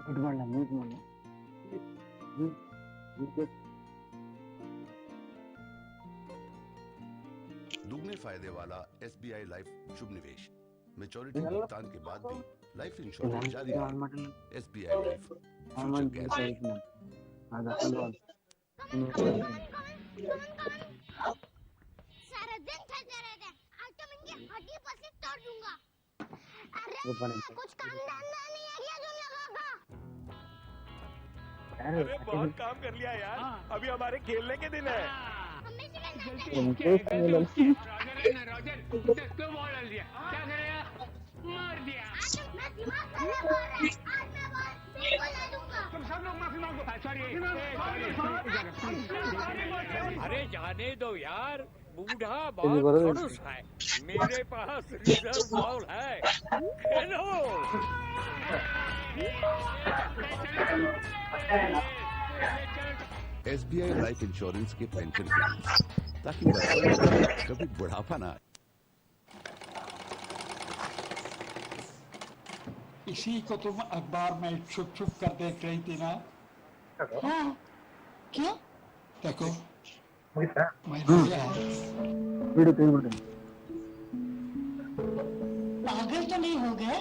Mute ಮಾಡಲ दुगने फायदे वाला SBI लाइफ शुभ निवेश मेच्योरिटी भुगतान के बाद भी लाइफ इंश्योरेंस जारी रहेगा। SBI life future guarantee. सारा दिन थके रहते हैं, आज तो मैं इनकी हड्डी पसली तोड़ दूंगा। अरे कुछ काम धंधा नहीं है क्या तुम लोगों का? अरे बहुत काम कर लिया यार, अभी हमारे खेलने के दिन है। हमें सिखाना रोजर उसे क्यों बॉल डाल दिया? क्या करेगा? मार दिया। आज मैं दिमाग से नहीं बोल रहा, आज मैं बॉल बिल्कुल नहीं दूंगा। तुम सब लोग माफी मांगो। सॉरी। अरे जाने दो यार, बूढ़ा बहुत खड़ूस है। मेरे पास रिजर्व बॉल है, खेलो। SBI लाइफ इंश्योरेंस के पेंशन प्लान ताकि बचपन में कभी बुढ़ापा ना आए। इसी को तुम अखबार में छुप छुप कर देख रही थी ना? हाँ, क्या? देखो मैं भैया पागल तो नहीं हो गए?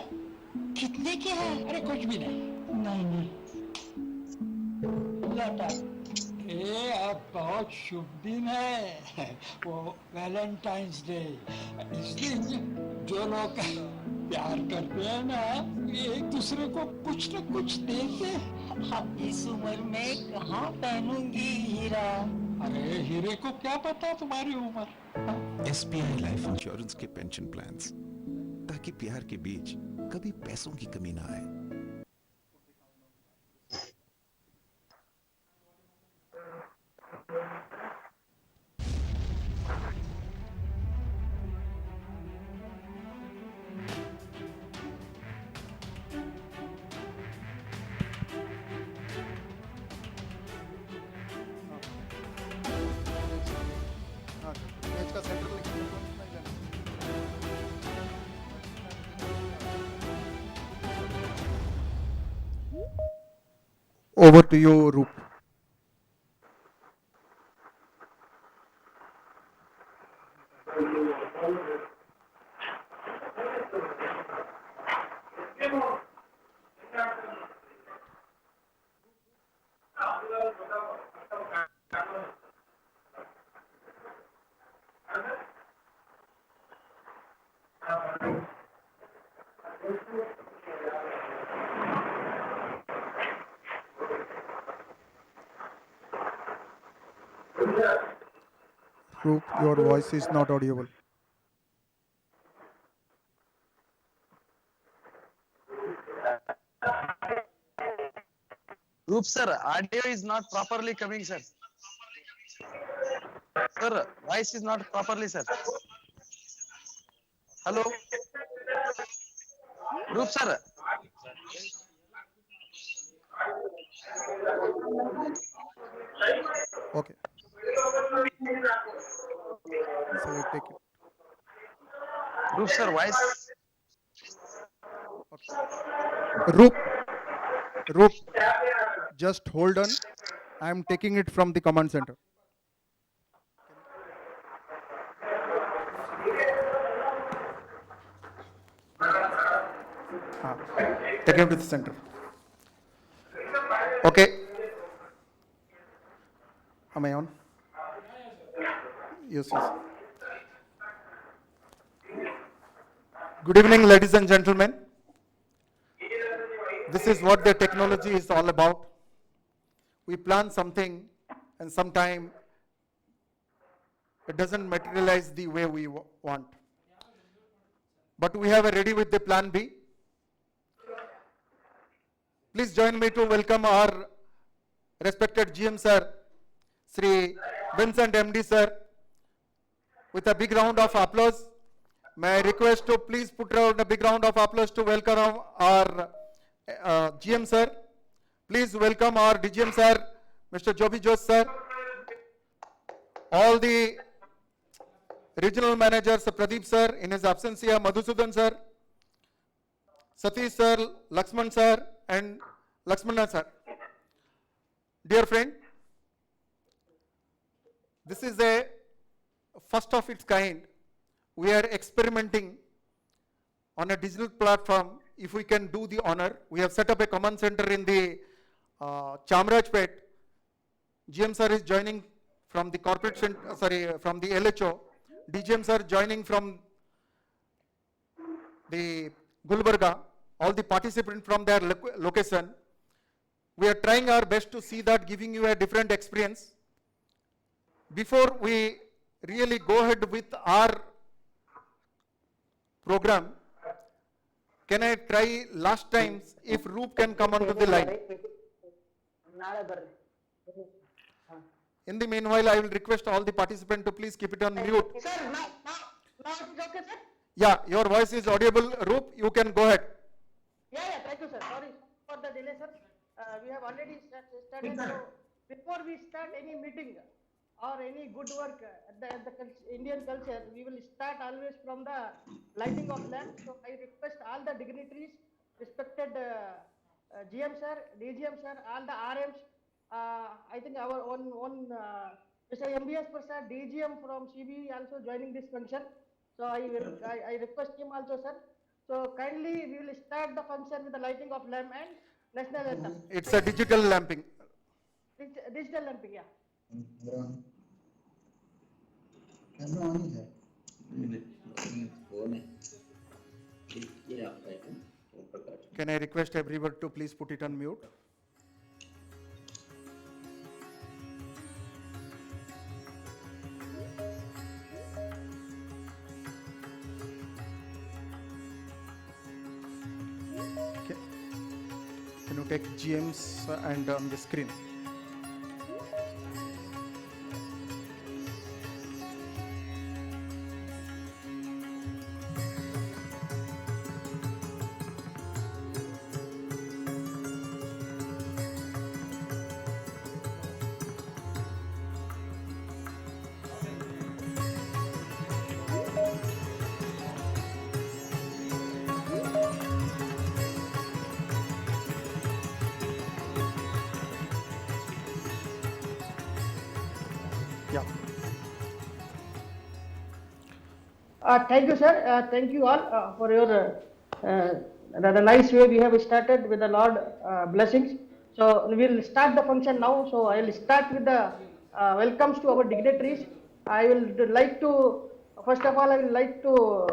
कितने के हैं? अरे कुछ भी नहीं। नहीं लौटा। ये आज बहुत शुभ दिन है, वो वैलेंटाइंस डे। इस दिन जो लोग प्यार करते हैं ना, ये एक दूसरे को कुछ न कुछ देते हैं। अब इस उम्र में कहाँ पहनूंगी हीरा? अरे हीरे को क्या पता तुम्हारी उम्र? SBI लाइफ इंश्योरेंस के पेंशन प्लान्स ताकि प्यार के बीच कभी पैसों की कमी ना आए। Over to you, Roop. Roop, your voice is not audible. Roop sir, audio is not properly coming, sir. Sir, voice is not properly, sir. Hello? Roop sir. Okay. So let's take it. Roop sir, voice. Roop, just hold on. I am taking it from the command center. Take him to the center. Okay. Am I on? Yes. Good evening, ladies and gentlemen. This is what the technology is all about. We plan something and sometime it doesn't materialize the way we want. But we have a ready with the plan B. Please join me to welcome our respected GM sir, Sri Vincent MD sir, with a big round of applause. May I request to please put around a big round of applause to welcome our GM sir. Please welcome our DGM sir, Mr. Joby Jose sir. All the regional managers, Pradeep sir, in his absence here, Madhusudan sir, Satish sir, Lakshman sir, and Lakshmana sir. Dear friend, this is a first of its kind. We are experimenting on a digital platform. If we can do the honor, we have set up a command center in the Chamrajpet. GM sir is joining from the corporate center, from the LHO. DGM sir joining from the Gulbarga. All the participants from their location. We are trying our best to see that, giving you a different experience. Before we really go ahead with our program, can I try last times if Roop can come onto the line? In the meanwhile, I will request all the participants to please keep it on mute. Sir, now it is okay, sir? Yeah, your voice is audible. Roop, you can go ahead. Yeah, thank you, sir. Sorry for the delay, sir. We have already started. So before we start any meeting or any good work at the Indian culture, we will start always from the lighting of lamp. So I request all the dignitaries, respected GM sir, DGM sir, all the RMs. I think our own Mr. MBS Prasad, DGM from CB also joining this function. So I request him also, sir. So kindly we will start the function with the lighting of lamp and national anthem. It's a digital lamping. Digital lamping, yeah. Can I request everyone to please put it on mute? Okay. Can you take GMs and on the screen? Yeah. Thank you, sir. Thank you all for your the nice way we have started with the Lord blessings. So we will start the function now. So I will start with the welcomes to our dignitaries. I will like to, first of all, I will like to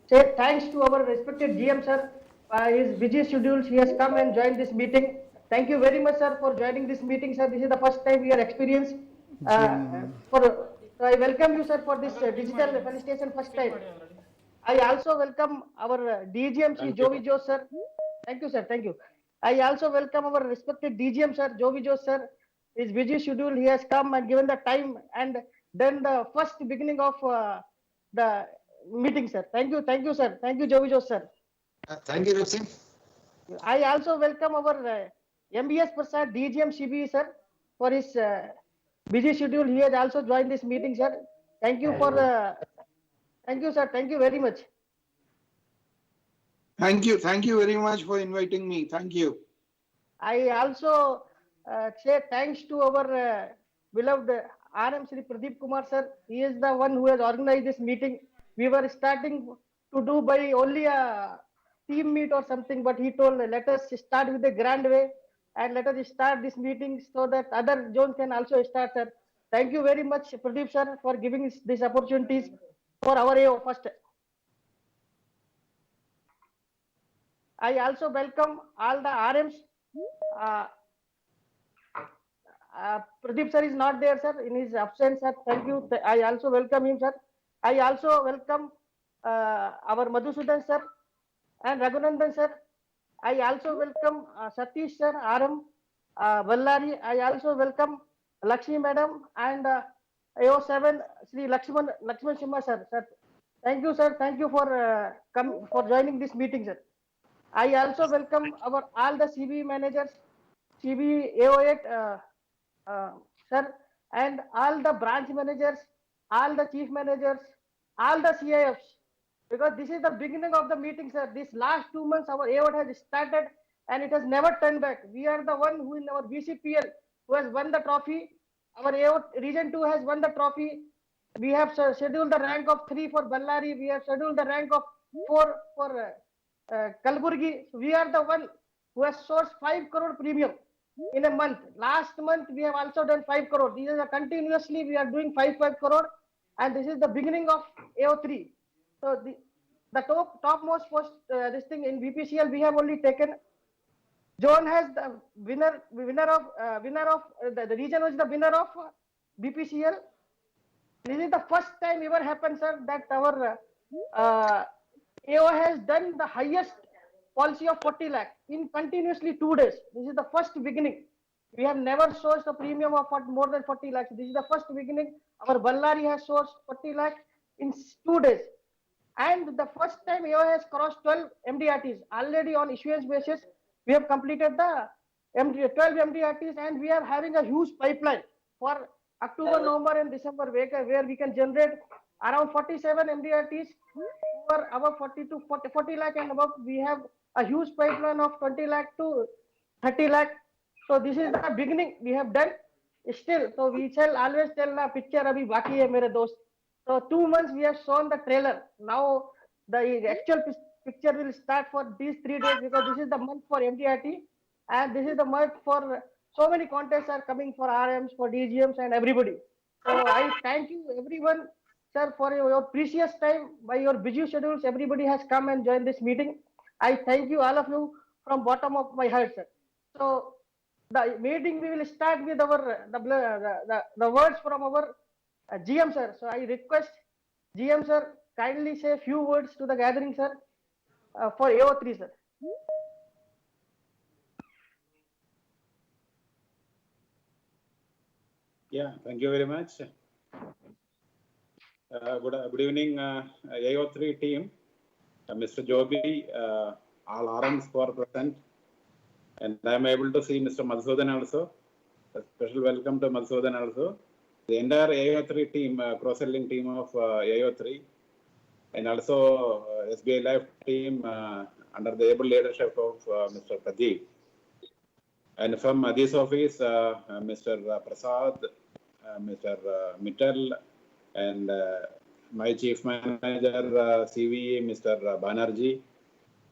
say thanks to our respected GM sir. His busy schedules, he has come and joined this meeting. Thank you very much, sir, for joining this meeting, sir. This is the first time we are experienced. So I welcome you, sir, for this digital felicitation first time. I also welcome our DGM, Sri Jovi Jose, sir. Thank you, sir. Thank you. I also welcome our respected DGM, sir, Jovi Jose, sir. His busy schedule, he has come and given the time and done the first beginning of the meeting, sir. Thank you, sir. Thank you, Jovi Jose, sir. Thank you, Roxy. I also welcome our MBS Prasad, DGM CB, sir, for his busy schedule. He has also joined this meeting, sir. Thank you for thank you, sir. Thank you very much. Thank you very much for inviting me. Thank you. I also say thanks to our beloved RM Shri Pradeep Kumar, sir. He is the one who has organized this meeting. We were starting to do by only a team meet or something, but he told, let us start with a grand way and let us start this meeting so that other zones can also start, sir. Thank you very much, Pradeep sir, for giving us these opportunities for our AO first. I also welcome all the RMs. Pradeep sir is not there, sir, in his absence, sir. Thank you. I also welcome him, sir. I also welcome our Madhusudan sir and Raghunandan sir. I also welcome Satish sir, RM, Ballari. I also welcome Lakshmi madam and AO7 Sri Lakshman Simha sir. Sir, thank you, sir. Thank you for joining this meeting, sir. I also welcome our all the CB managers, CB AO8 sir, and all the branch managers, all the chief managers, all the CIFs. Because this is the beginning of the meeting, sir. This last 2 months, our AO has started and it has never turned back. We are the one who in our BCPL who has won the trophy. Our AO Region 2 has won the trophy. We have scheduled the rank of 3 for Ballari. We have scheduled the rank of 4 for Kalburgi. We are the one who has sourced 5 crore premium in a month. Last month we have also done 5 crore. These are continuously we are doing 5 crore, and this is the beginning of AO3. So the topmost post this thing in BPCL we have only taken. John has the winner of the region was the winner of BPCL. This is the first time ever happened, sir, that our AO has done the highest policy of 40 lakh in continuously 2 days. This is the first beginning. We have never sourced a premium of more than 40 lakhs. This is the first beginning. Our Ballari has sourced 40 lakhs in 2 days. And the first time AO has crossed 12 MDRTs. Already on issuance basis, we have completed the 12 MDRTs, and we are having a huge pipeline for October, November and December where we can generate around 47 MDRTs for above 40 lakh and above. We have a huge pipeline of 20 lakh to 30 lakh. So this is the beginning we have done. Still, so we shall always tell the picture abhi baki hai mere dost. So 2 months we have shown the trailer. Now the actual picture will start for these 3 days, because this is the month for MDRT, and this is the month for so many contests are coming for RMs, for DGMs and everybody. So I thank you everyone, sir, for your precious time. By your busy schedules, everybody has come and joined this meeting. I thank you, all of you, from bottom of my heart, sir. So the meeting we will start with our the words from our GM, sir. So I request GM, sir, kindly say a few words to the gathering, sir, for AO3, sir. Yeah, thank you very much. Good evening, AO3 team, Mr. Joby, all RMs who are present, and I am able to see Mr. Madhusudan also. A special welcome to Madhusudan also. The entire AO3 team, cross-selling team of AO3, and also SBI Life team under the able leadership of Mr. Pradeep. And from this office, Mr. Prasad, Mr. Mittal, and my chief manager, CVE, Mr. Banerjee.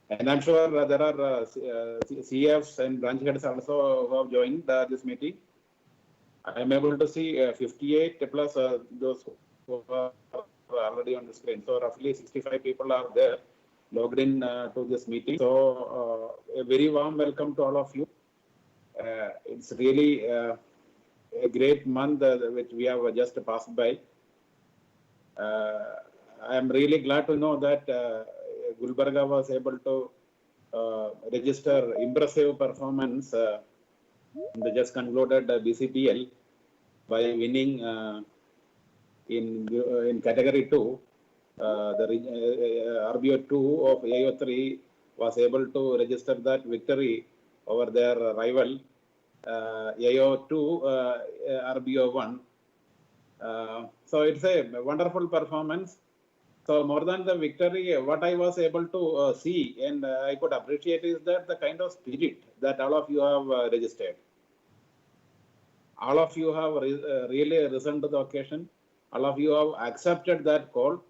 And I'm sure there are CFs and branch heads also who have joined this meeting. I am able to see 58 plus those who are already on the screen. So roughly 65 people are there logged in to this meeting. So a very warm welcome to all of you. It's really a great month which we have just passed by. I am really glad to know that Gulbarga was able to register impressive performance in the just concluded BCPL by winning in category 2. The RBO 2 of AO3 was able to register that victory over their rival AO2 RBO 1. So it's a wonderful performance. So more than the victory, what I was able to see and I could appreciate is that the kind of spirit that all of you have registered. All of you have really risen to the occasion. All of you have accepted that call,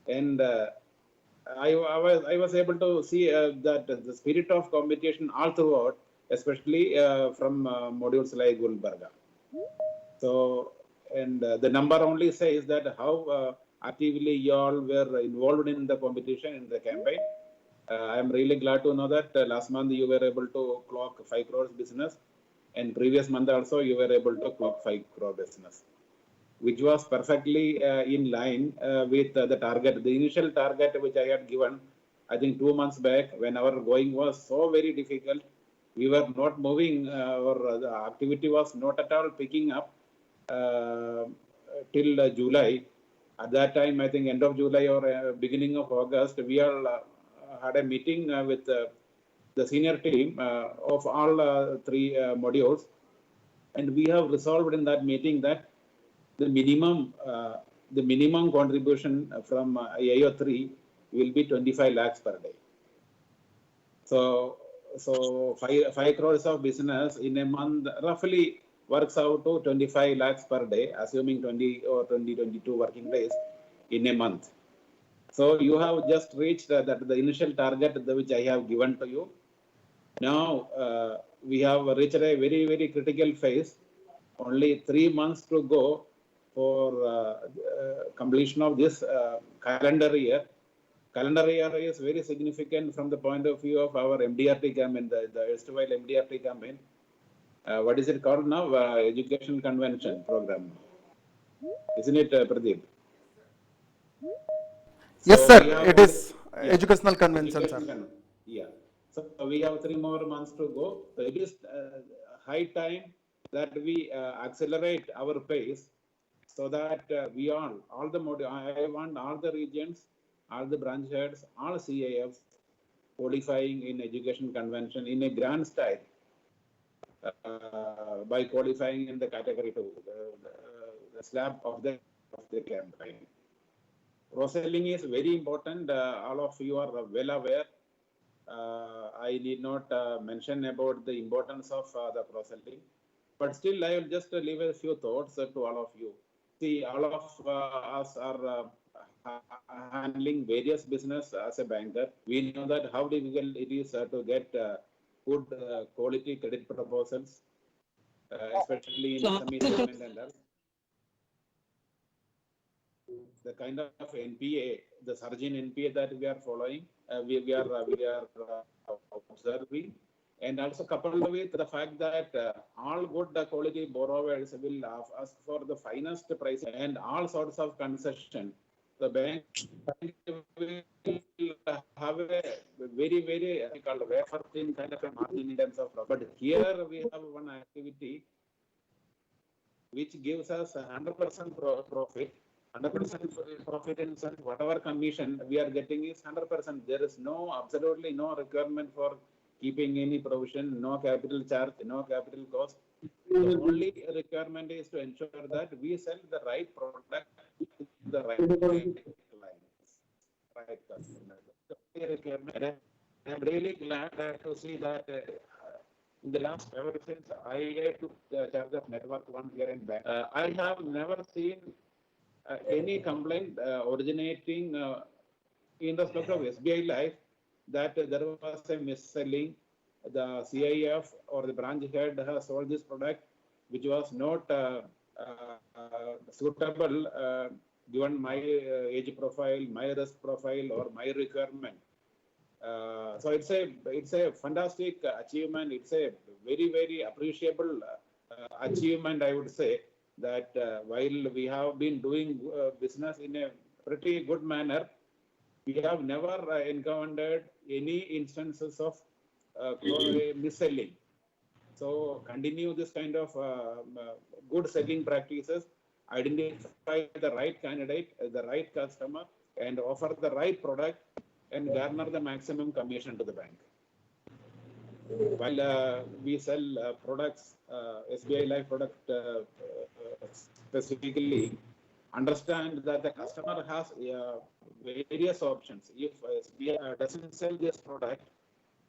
and I was able to see that the spirit of competition all throughout, especially from modules like Gulbarga. So, and the number only says that how actively you all were involved in the competition, in the campaign. I am really glad to know that last month you were able to clock 5 crores business, and previous month also you were able to clock 5 crore business, which was perfectly in line with the target, the initial target which I had given, I think 2 months back, when our going was so very difficult. We were not moving, or the activity was not at all picking up till July. At that time, I think end of July or beginning of August, we all had a meeting with the senior team of all 3 modules, and we have resolved in that meeting that the minimum contribution from AO3 will be 25 lakhs per day. So So 5 crores of business in a month roughly works out to 25 lakhs per day, assuming 20 or 22 working days in a month. So you have just reached that the initial target which I have given to you. Now we have reached a very, very critical phase. Only 3 months to go for completion of this calendar year. Calendar year is very significant from the point of view of our MDRT campaign, the erstwhile MDRT campaign. What is it called now? Education Convention Program. Isn't it, Pradeep? Yes, So sir. It is educational convention, sir. Yeah. So we have 3 more months to go. So it is high time that we accelerate our pace so that we all the I want all the regions, all the branch heads, all CAFs qualifying in education convention in a grand style by qualifying in the category 2, the slab of the campaign. Cross-selling is very important. All of you are well aware. I need not mention about the importance of the cross-selling, but still I will just leave a few thoughts to all of you. See, all of us are handling various business as a banker. We know that how difficult it is to get good quality credit proposals, especially in SME segment and all. The kind of NPA, the surge in NPA that we are following, we are observing, and also coupled with the fact that all good quality borrowers will ask for the finest price and all sorts of concession. The bank will have a very, very called wafer thin kind of a margin in terms of profit. But here we have one activity which gives us 100% profit. 100% profit in sense whatever commission we are getting is 100%. There is absolutely no requirement for keeping any provision, no capital charge, no capital cost. The only requirement is to ensure that we sell the right product to the right clients, right customers. I'm really glad to see that in the last ever since I took the charge of Network One here in bank, I have never seen any complaint originating in respect of SBI Life that there was a mis-selling. The CIF or the branch head has sold this product which was not suitable given my age profile, my risk profile, or my requirement. So it's a fantastic achievement. It's a very, very appreciable achievement, I would say, that while we have been doing business in a pretty good manner, we have never encountered any instances of mis-selling. So continue this kind of good selling practices, identify the right candidate, the right customer, and offer the right product and garner the maximum commission to the bank. While we sell products, SBI Life product specifically, understand that the customer has various options. If SBI doesn't sell this product,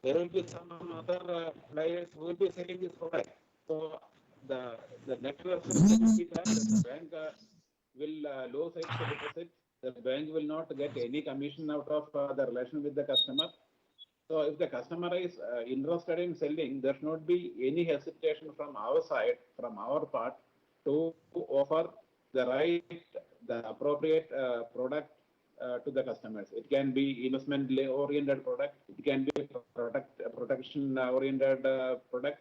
there will be some other players who will be selling this product. So the net result will be that the bank will lose its deposit. The bank will not get any commission out of the relation with the customer. So if the customer is interested in selling, there should not be any hesitation from our side, from our part, to offer the appropriate product to the customers. It can be investment-oriented product. It can be protection-oriented product.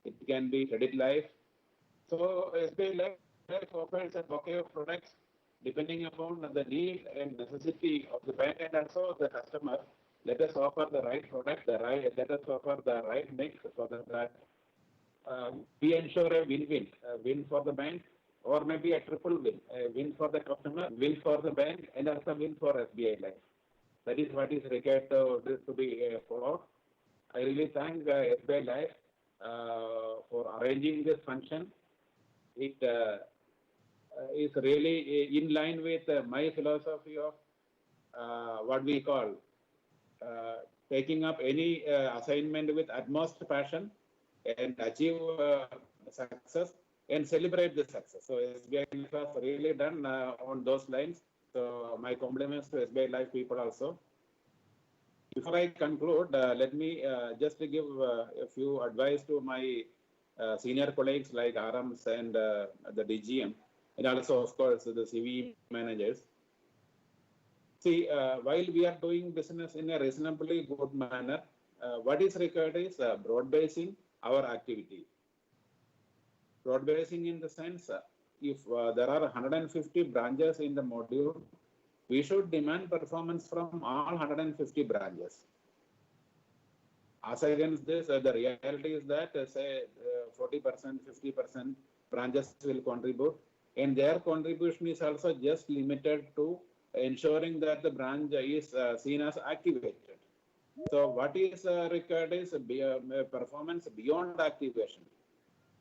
It can be credit life. So SBI Life offers a bouquet of products depending upon the need and necessity of the bank and also the customer. Let us offer the right product, let us offer the right mix so that we ensure a win-win, win for the bank, or maybe a triple win, a win for the customer, win for the bank, and also win for SBI Life. That is what is required to be followed. I really thank SBI Life for arranging this function. It is really in line with my philosophy of what we call taking up any assignment with utmost passion and achieve success and celebrate the success. So SBI Life has really done on those lines. So my compliments to SBI Life people also. Before I conclude, let me just give a few advice to my senior colleagues like RMs and the DGM, and also, of course, the CV managers. See, while we are doing business in a reasonably good manner, what is required is broad basing our activity. Broad basing in the sense, if there are 150 branches in the module, we should demand performance from all 150 branches. As against this, the reality is that say 40%, 50% branches will contribute, and their contribution is also just limited to ensuring that the branch is seen as activated. So what is required is performance beyond activation,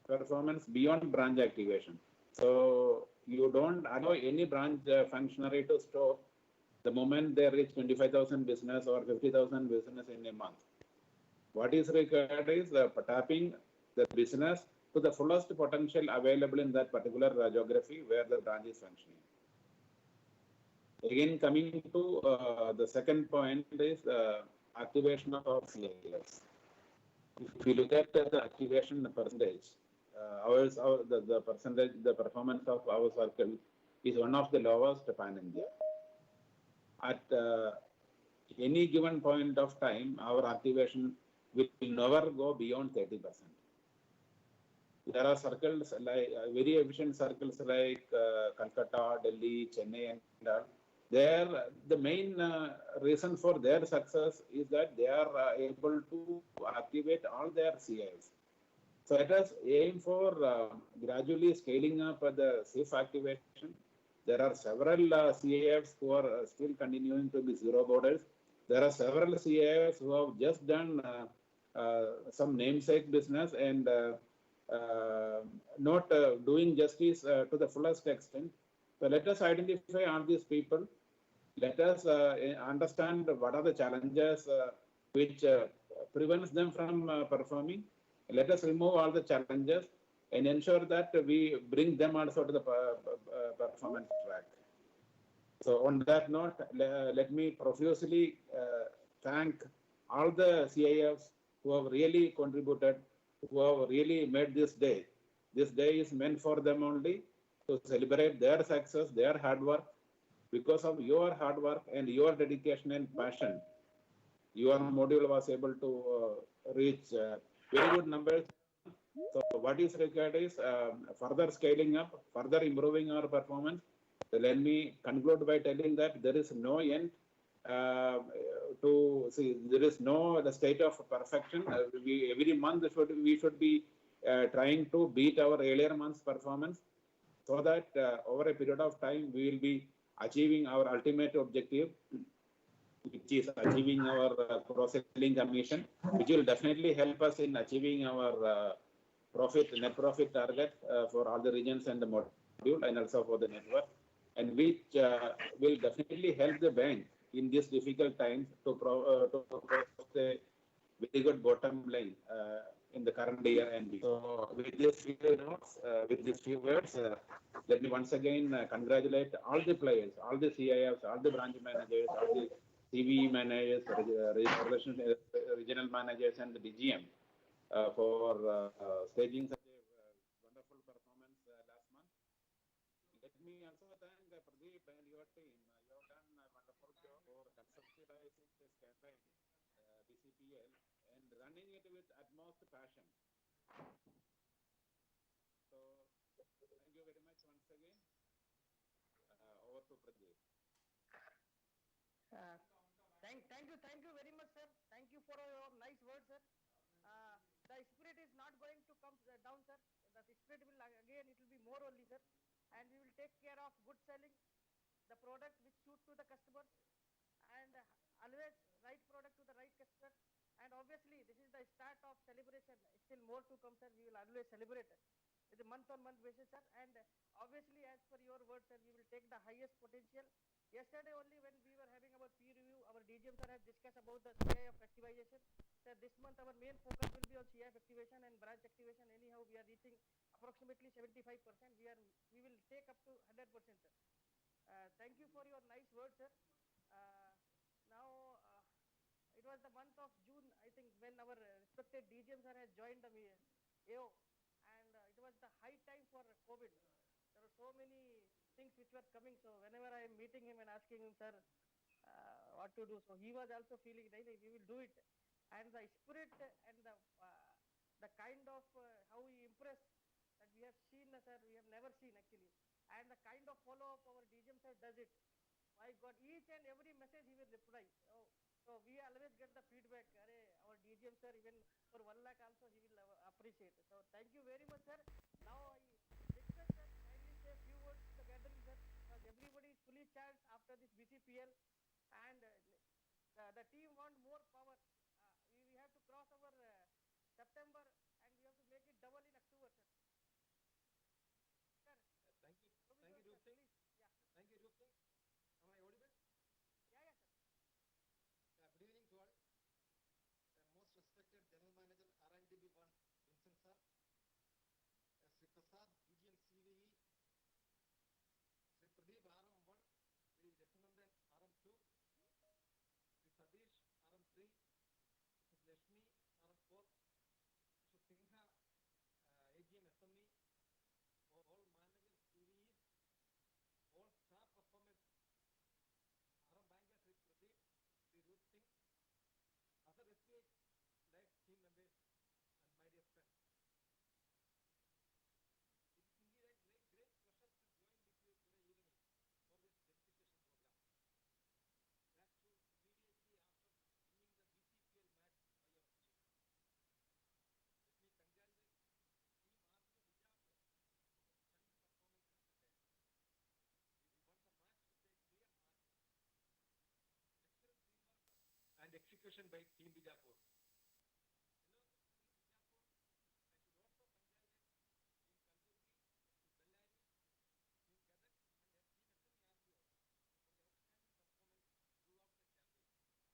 performance beyond branch activation. So you don't allow any branch functionary to stop the moment they reach 25,000 business or 50,000 business in a month. What is required is tapping the business to the fullest potential available in that particular geography where the branch is functioning. Again, coming to the second point is activation of CIFs. If you look at the activation percentage, the percentage, the performance of our circle is one of the lowest pan India. At any given point of time, our activation will never go beyond 30%. There are circles like very efficient circles like Calcutta, Delhi, Chennai, and all. There, the main reason for their success is that they are able to activate all their CIs. So let us aim for gradually scaling up the safe activation. There are several CIFs who are still continuing to be zero borders. There are several CIFs who have just done some namesake business and not doing justice to the fullest extent. So let us identify all these people. Let us understand what are the challenges which prevents them from performing. Let us remove all the challenges and ensure that we bring them also to the performance track. So on that note, let me profusely thank all the CIFs who have really contributed, who have really made this day. This day is meant for them only to celebrate their success, their hard work. Because of your hard work and your dedication and passion, your module was able to reach very good numbers. So what is required is further scaling up, further improving our performance. So let me conclude by telling that there is no end to see. There is no the state of perfection. Every month we should be trying to beat our earlier month's performance, so that over a period of time we will be achieving our ultimate objective, which is achieving our cross-selling commission, which will definitely help us in achieving our net profit target for all the regions and the module, and also for the network, and which will definitely help the bank in these difficult times to post a very good bottom line in the current year and beyond. So with these few notes, with these few words, let me once again congratulate all the players, all the CIFs, all the branch managers, all the CV managers, regional managers, and the DGM for staging such a wonderful performance last month. Let me also thank Pradeep and your team. You have done a wonderful job for conceptualizing this campaign, BCPL, and running it with utmost passion. So, thank you very much once again. Over to Pradeep. Thank you very much, sir. Thank you for your nice words, sir. The spirit is not going to come down, sir. The spirit will again, it will be more only, sir. And we will take care of good selling, the product which suit to the customers, and always right product to the right customer. And obviously, this is the start of celebration. Still more to come, sir. We will always celebrate with a month-on-month basis, sir. And obviously, as per your words, sir, we will take the highest potential. Yesterday only when we were having our peer review, our DGM sir has discussed about the CIF activation. Sir, this month our main focus will be on CIF activation and branch activation. Anyhow, we are reaching approximately 75%. We will take up to 100%, sir. Thank you for your nice words, sir. Now, it was the month of June, I think, when our respected DGM sir has joined the AO, and it was the high time for COVID. There were so many things which were coming. So whenever I am meeting him and asking him, sir, what to do, so he was also feeling, we will do it. And the spirit and the kind of how he impressed that we have seen, sir, we have never seen actually. And the kind of follow-up our DGM sir does it. My God, each and every message he will reply. So we always get the feedback. Our DGM sir, even for 1 lakh also, he will appreciate. So thank you very much, sir. Now I request that kindly say a few words to the gathering, sir, because everybody is fully charged after this BCPL, and the team want more power. We have to cross our September, and we have to make it double in October, sir. Sir. Thank you, Roop Singh. Yeah. Thank you, Roop Singh. Am I audible? Yeah, sir. Good evening to all. Most respected General Manager RNDB1 Vincent sir, Sri Prasad DGM CVE, Sri Pradeep RM1, Sri Yashanandan RM2, Sri Sadish RM3, Mrs. Lakshmi RM4, Mr. Singha AGM SME, all managers CVEs, all star performers, RM Bangalore Sri Pradeep, Sri Roop Singh, other SBI Life team members, and my dear friends. It is indeed a great pleasure to join with you today evening for this verification program. That too immediately after winning the BCPL match by our team. Let me congratulate Team RB Bijapur for the stunning performance yesterday. We won the match with a clear margin. Excellent teamwork and execution by Team Bijapur. Along with Team Bijapur, I should also congratulate Team Kalburgi, Team Bellary, Team Gadak, and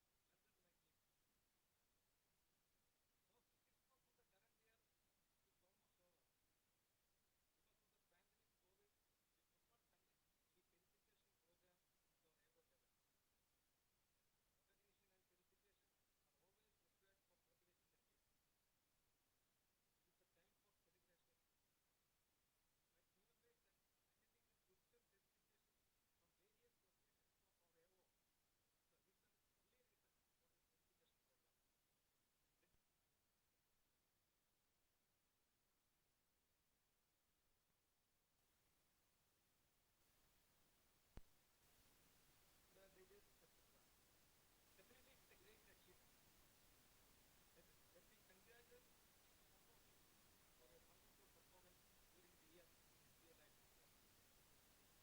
Team SME RBO for the outstanding performance throughout the campaign. Well done, my team. So 6 months of the current year is almost over. Because of the pandemic COVID, we could not conduct any verification program at our AO level. Recognition and felicitation are always required for motivating the team. It is the time for celebration. My team members are attending this digital verification from various locations of our AO. The only reason for this verification program.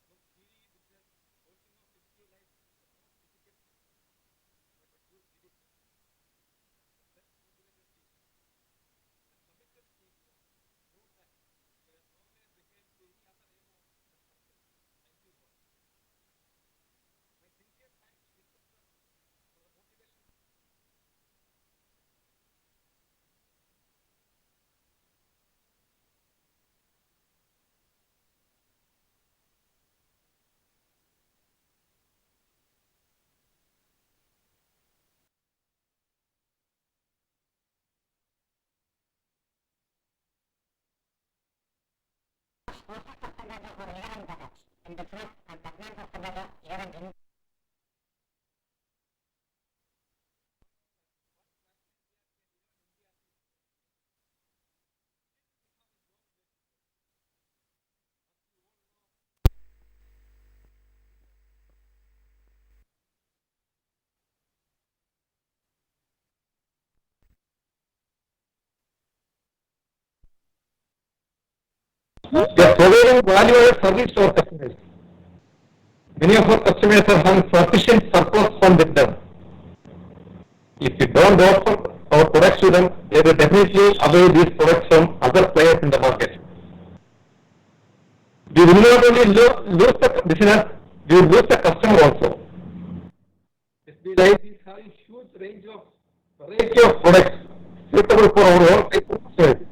Definitely it's a great achievement. Let me congratulate some of you for your wonderful performance during the year in SBI Life business. Among CVE business, working of SBI Life is the most difficult thing. But you did it. The self-motivated team, the committed team proved that we are nowhere behind any other AO in the circle. Thank you all. My sincere thanks to Vincent sir for the motivation. In the first and segment of the year They are providing value-added service to our customers. Many of our customers are having sufficient surplus fund with them. If you don't offer our products to them, they will definitely avail these products from other players in the market. We will not only lose the business, we will lose the customer also. SBI SBI Life is having huge range of variety of products suitable for our own type of service.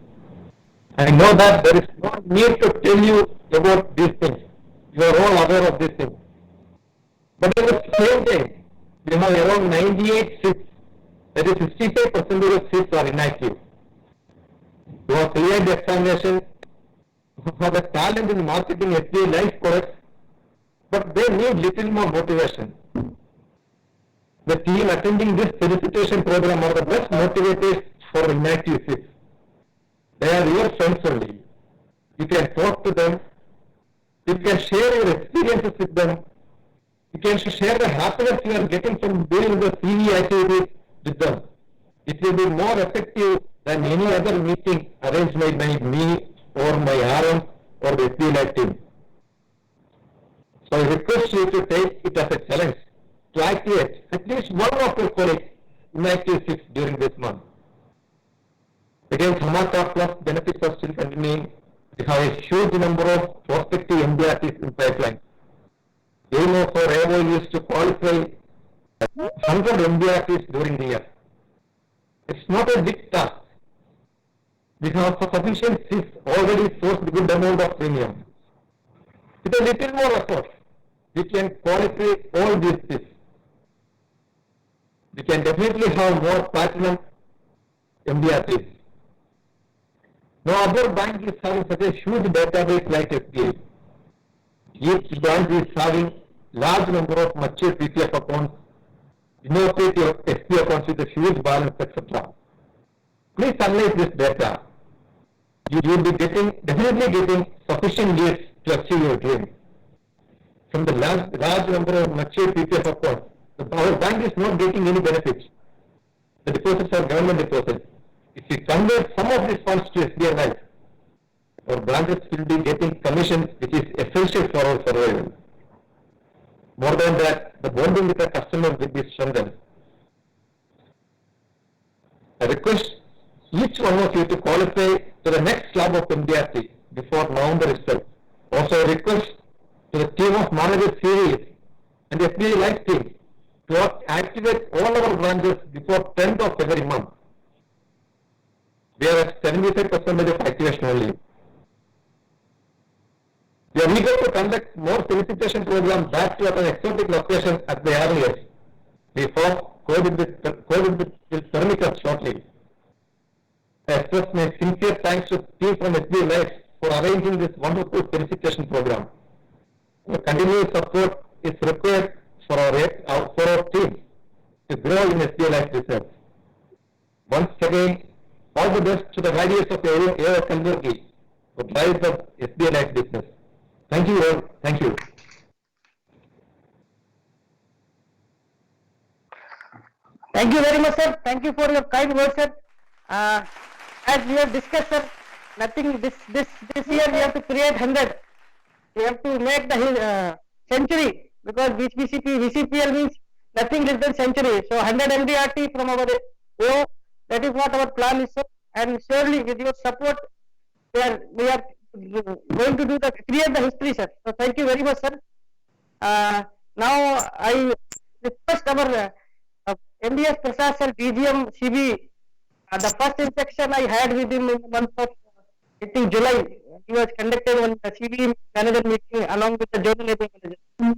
I know that there is no need to tell you about these things. You are all aware of these things. But at the same time, we have around 98 seats, that is 65% of seats are inactive. You have cleared the examination for the talent in marketing SBI Life products, but they need little more motivation. The team attending this solicitation program are the best motivators for inactive seats. They are your friends only. You can talk to them. You can share your experiences with them. You can share the happiness you are getting from doing the CV activities with them. It will be more effective than any other meeting arranged by me or my RM or the SBI Life team. So I request you to take it as a challenge to activate at least one of your colleagues inactive seats during this month. Again, Samakar Plus benefits are still continuing. We have a huge number of prospective MDRTs in pipeline. Aim of our AO is to qualify 100 MDRTs during the year. It's not a big task. We have sufficient seats already sourced a good amount of premium. With a little more effort, we can qualify all these seats. We can definitely have more platinum MDRTs. No other bank is having such a huge database like SBI. Each bank is having large number of mature PPF accounts, innovative SBI accounts with a huge balance, etc. Please analyze this data. You will be definitely getting sufficient leads to achieve your dream. From the large number of mature PPF accounts, our bank is not getting any benefits. The deposits are government deposits. If we convert some of these funds to SBI Life, our branches will be getting commissions, which is essential for our survival. More than that, the bonding with the customer will be strengthened. I request each one of you to qualify to the next slab of MDRT before November itself. Also, I request to the team of managers series and the SBI Life team to activate all our branches before 10th of every month. We are at 75% of activation only. We are eager to conduct more solicitation programs back to an exotic location at the earliest. We hope COVID will permit us shortly. I express my sincere thanks to the team from SBI Life for arranging this wonderful solicitation program. Your continuous support is required for our team to grow in SBI Life research. Once again, all the best to the graduates of AO Kalburgi to drive the SBI Life business. Thank you all. Thank you. Thank you very much, sir. Thank you for your kind words, sir. As we have discussed, sir, nothing this year we have to create 100. We have to make the century, because VCPL means nothing less than century. So 100 MDRT from our AO, that is what our plan is, sir. And surely with your support, we are going to create the history, sir. So thank you very much, sir. Now I request our MDS Prasad sir, DGM CB. The first inspection I had with him in the month of, I think, July. He was conducted one CB manager meeting along with the journal labor manager.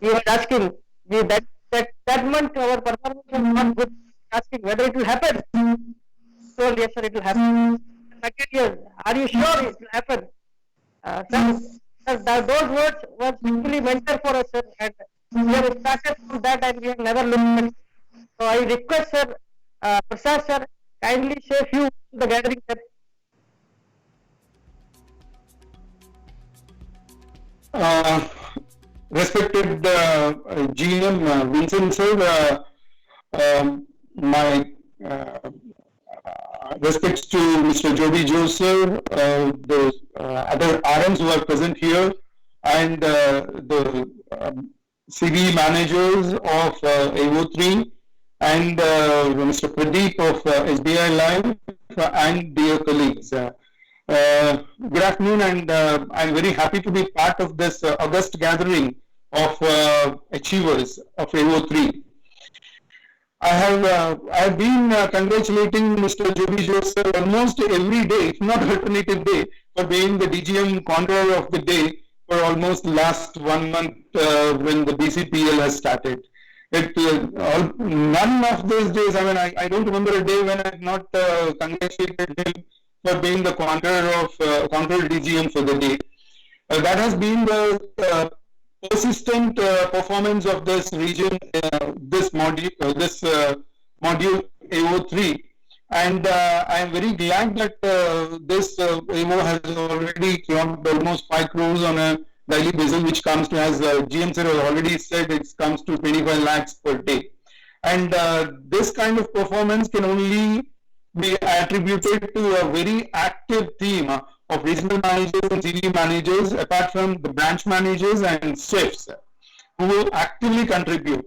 He was asking that month our performance was not good. Asking whether it will happen. So yes, sir, it will happen. Second year, are you sure it will happen? Sir, those words were simply mentor for us, sir, and we have started from that and we have never looked back. So I request, sir, Prasad sir, kindly say few to the gathering, sir. Respected GM Vincent sir, my respects to Mr. Jody Joe sir, the other RMs who are present here, and the CV managers of AO3, and Mr. Pradeep of SBI Life, and dear colleagues. Good afternoon, and I'm very happy to be part of this august gathering of achievers of AO3. I've been congratulating Mr. Joby Joseph almost every day, if not alternative day, for being the DGM controller of the day for almost last 1 month when the BCPL has started. None of those days, I mean, I don't remember a day when I have not congratulated him for being the controller DGM for the day. That has been the persistent performance of this region, this module AO3, and I am very glad that this AO has already clocked almost 5 crores on a daily basis, which comes to, as GM sir has already said, it comes to 25 lakhs per day. And this kind of performance can only be attributed to a very active team of regional managers and CV managers, apart from the branch managers and chefs, who will actively contribute.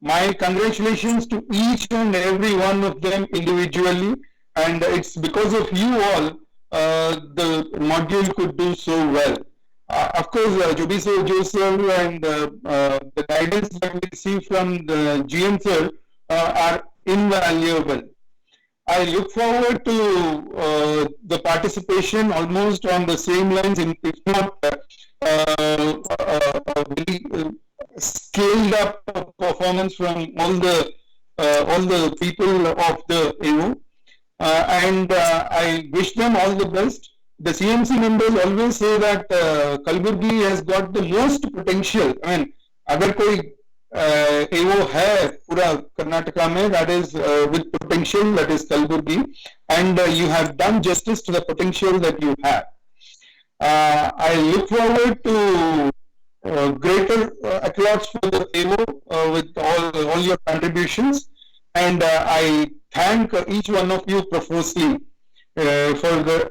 My congratulations to each and every one of them individually, and it's because of you all the module could do so well. Of course, Joby Joseph and the guidance that we receive from the GM sir are invaluable. I look forward to the participation almost on the same lines, if not very scaled up performance from all the people of the AO, and I wish them all the best. The CMC members always say that Kalburgi has got the most potential. I mean, अगर कोई AO है पूरा कर्नाटका में, that is with potential, that is Kalburgi, and you have done justice to the potential that you have. I look forward to greater applause for the AO with all your contributions, and I thank each one of you profusely for the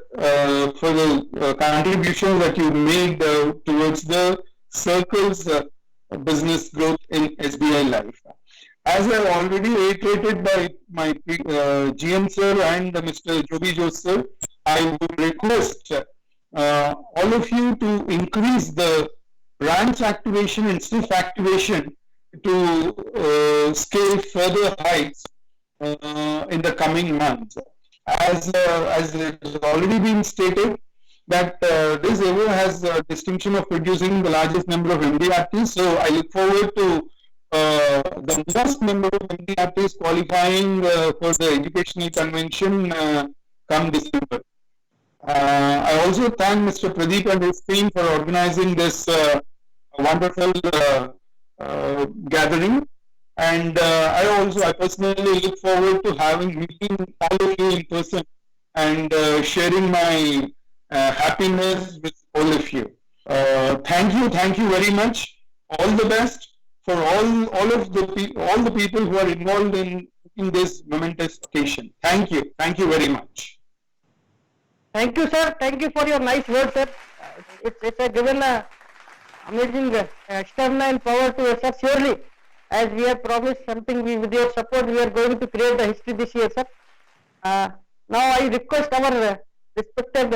contribution that you made towards the circle's business growth in SBI Life. As I already reiterated by my GM sir and Mr. Joby Joseph, I would request all of you to increase the branch activation and SIF activation to scale further heights in the coming months. As it has already been stated, that this AO has a distinction of producing the largest number of MDRTs, so I look forward to the most number of MDRTs qualifying for the educational convention come December. I also thank Mr. Pradeep and his team for organizing this wonderful gathering, and I personally look forward to meeting all of you in person and sharing my happiness with all of you. Thank you very much. All the best for all the people who are involved in this momentous occasion. Thank you very much. Thank you, sir. Thank you for your nice words, sir. It's a given amazing external power to us, sir. Surely, as we have promised something, with your support, we are going to create the history this year, sir. Now, I request our respected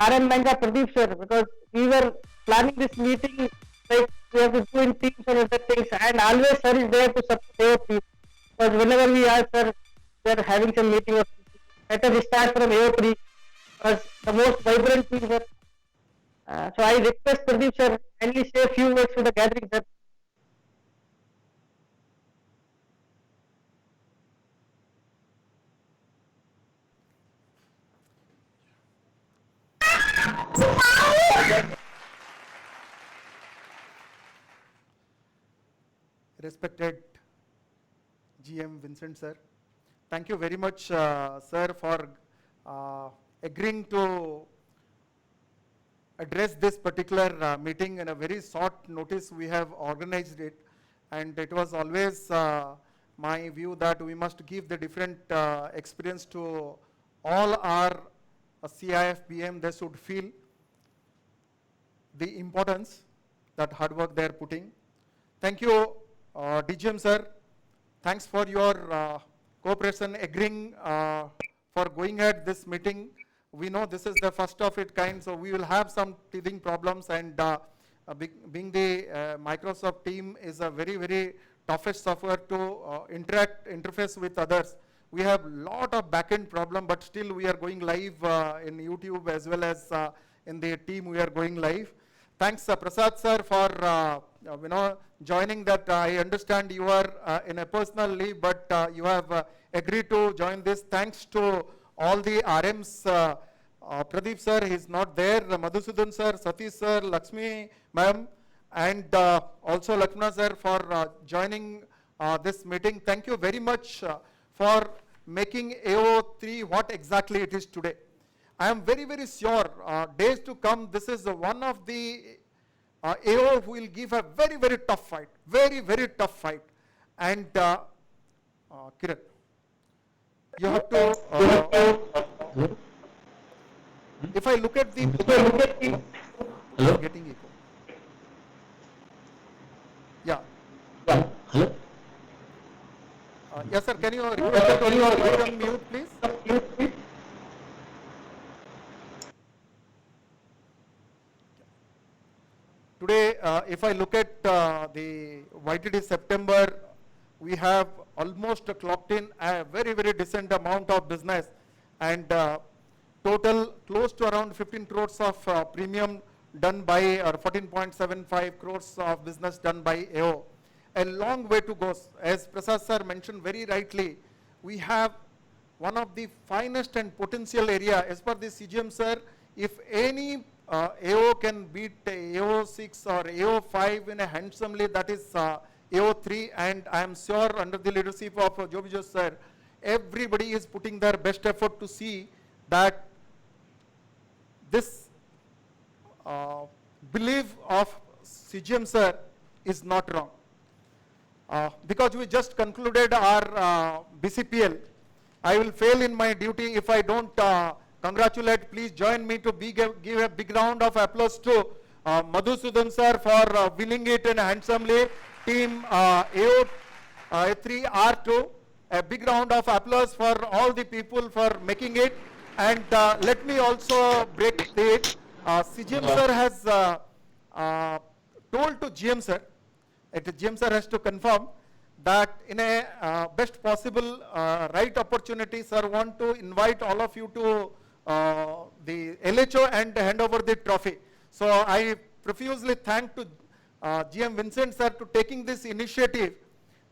RM Manga Pradeep, sir, because we were planning this meeting, like we have to do in teams and other things, and always sir is there to support our team. Because whenever we are, sir, we are having some meeting or something. Better we start from AO3, because the most vibrant team, sir. So I request Pradeep, sir, kindly say a few words to the gathering, sir. Respected GM Vincent sir, thank you very much sir for agreeing to address this particular meeting in a very short notice. We have organized it, and it was always my view that we must give the different experience to all our CIF PM. They should feel the importance that hard work they are putting. Thank you, DGM sir. Thanks for your cooperation, agreeing for going at this meeting. We know this is the first of its kind, so we will have some teething problems, and being the Microsoft team is a very, very toughest software to interface with others. We have lot of backend problem, but still we are going live in YouTube as well as in the team we are going live. Thanks Prasad sir for joining that. I understand you are in a personal leave, but you have agreed to join this. Thanks to all the RMs, Pradeep sir, he is not there, Madhusudan sir, Satish sir, Lakshmi ma'am, and also Lakshmana sir for joining this meeting. Thank you very much for making AO3 what exactly it is today. I am very, very sure days to come, this is one of the AO who will give a very, very tough fight, very, very tough fight. And Kiran, you have to, if I look at the, getting echo. Yeah. Hello? Yes, sir. Can you request to put on mute, please? Today, if I look at the YTD September, we have almost clocked in a very, very decent amount of business, and total close to around 15 crores of premium done by, or 14.75 crores of business done by AO. A long way to go. As Prasad sir mentioned very rightly, we have one of the finest and potential area. As per the CGM sir, if any AO can beat AO6 or AO5 in a handsomely, that is AO3, and I am sure under the leadership of Jobijo sir, everybody is putting their best effort to see that this belief of CGM sir is not wrong. Because we just concluded our BCPL, I will fail in my duty if I don't congratulate. Please join me to give a big round of applause to Madhusudan sir for winning it in handsomely. Team AO3R2, a big round of applause for all the people for making it. And let me also break it. CGM sir has told to GM sir, GM sir has to confirm that in a best possible right opportunity, sir want to invite all of you to the LHO and hand over the trophy. So I profusely thank to GM Vincent sir to taking this initiative,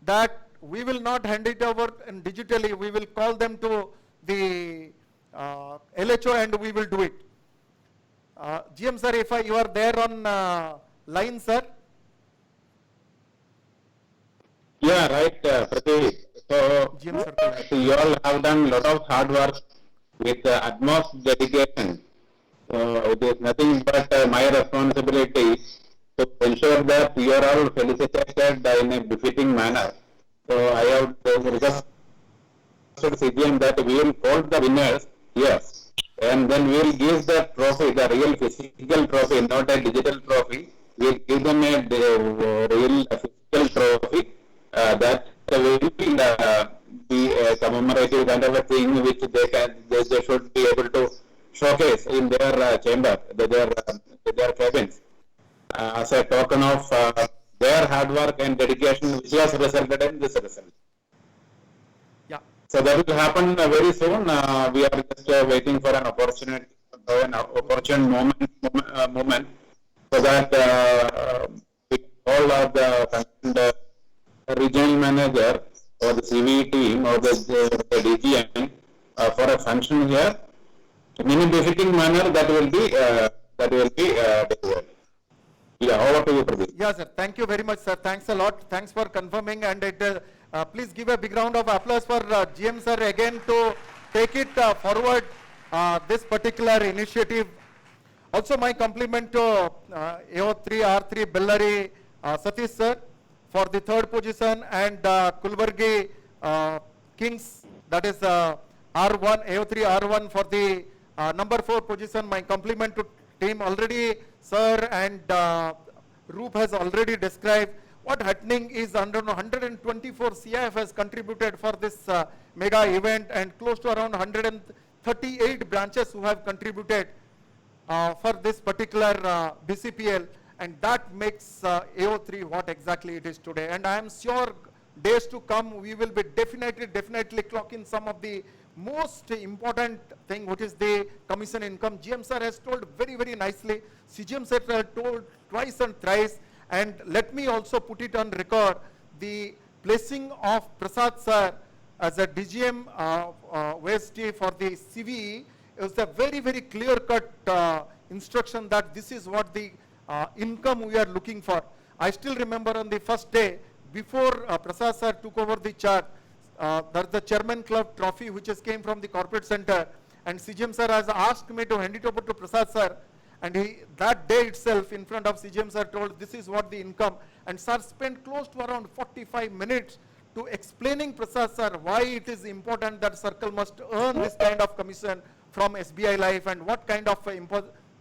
that we will not hand it over digitally, we will call them to the LHO and we will do it. GM sir, if you are there on line, sir. Yeah, right, Pradeep. So you all have done a lot of hard work with utmost dedication. So it is nothing but my responsibility to ensure that you are all felicitated in a befitting manner. So I have requested CGM that we will hold the winners here, and then we will give the trophy, the real physical trophy, not a digital trophy. We will give them a real physical trophy that will be a commemorative kind of a thing which they should be able to showcase in their chamber, their cabins, as a token of their hard work and dedication, which has resulted in this result. Yeah. So that will happen very soon. We are just waiting for an opportunity, an opportune moment, so that all of the regional manager or the CV team or the DGM for a function here in a befitting manner that will be delivered. Yeah, over to you, Pradeep. Yeah, sir. Thank you very much, sir. Thanks a lot. Thanks for confirming, and please give a big round of applause for GM sir again to take it forward, this particular initiative. Also, my compliment to AO3R3 Bellary Satish sir for the third position, and Kulvargi Kings, that is R1, AO3R1 for the number 4 position. My compliment to team. Already sir and Roop has already described what happening is. Under 124 CIF has contributed for this mega event, and close to around 138 branches who have contributed for this particular BCPL. and that makes AO3 what exactly it is today. And I am sure days to come, we will be definitely clocking some of the most important thing, which is the commission income. GM sir has told very nicely. CGM sir told twice and thrice, and let me also put it on record, the placing of Prasad sir as a DGM OST for the CVE is a very clear-cut instruction that this is what the income we are looking for. I still remember on the first day, before Prasad sir took over the charge, there's the Chairman Club trophy which has came from the corporate center, and CGM sir has asked me to hand it over to Prasad sir, and he, that day itself in front of CGM sir, told this is what the income, and sir spent close to around 45 minutes to explaining Prasad sir why it is important that Circle must earn this kind of commission from SBI Life and what kind of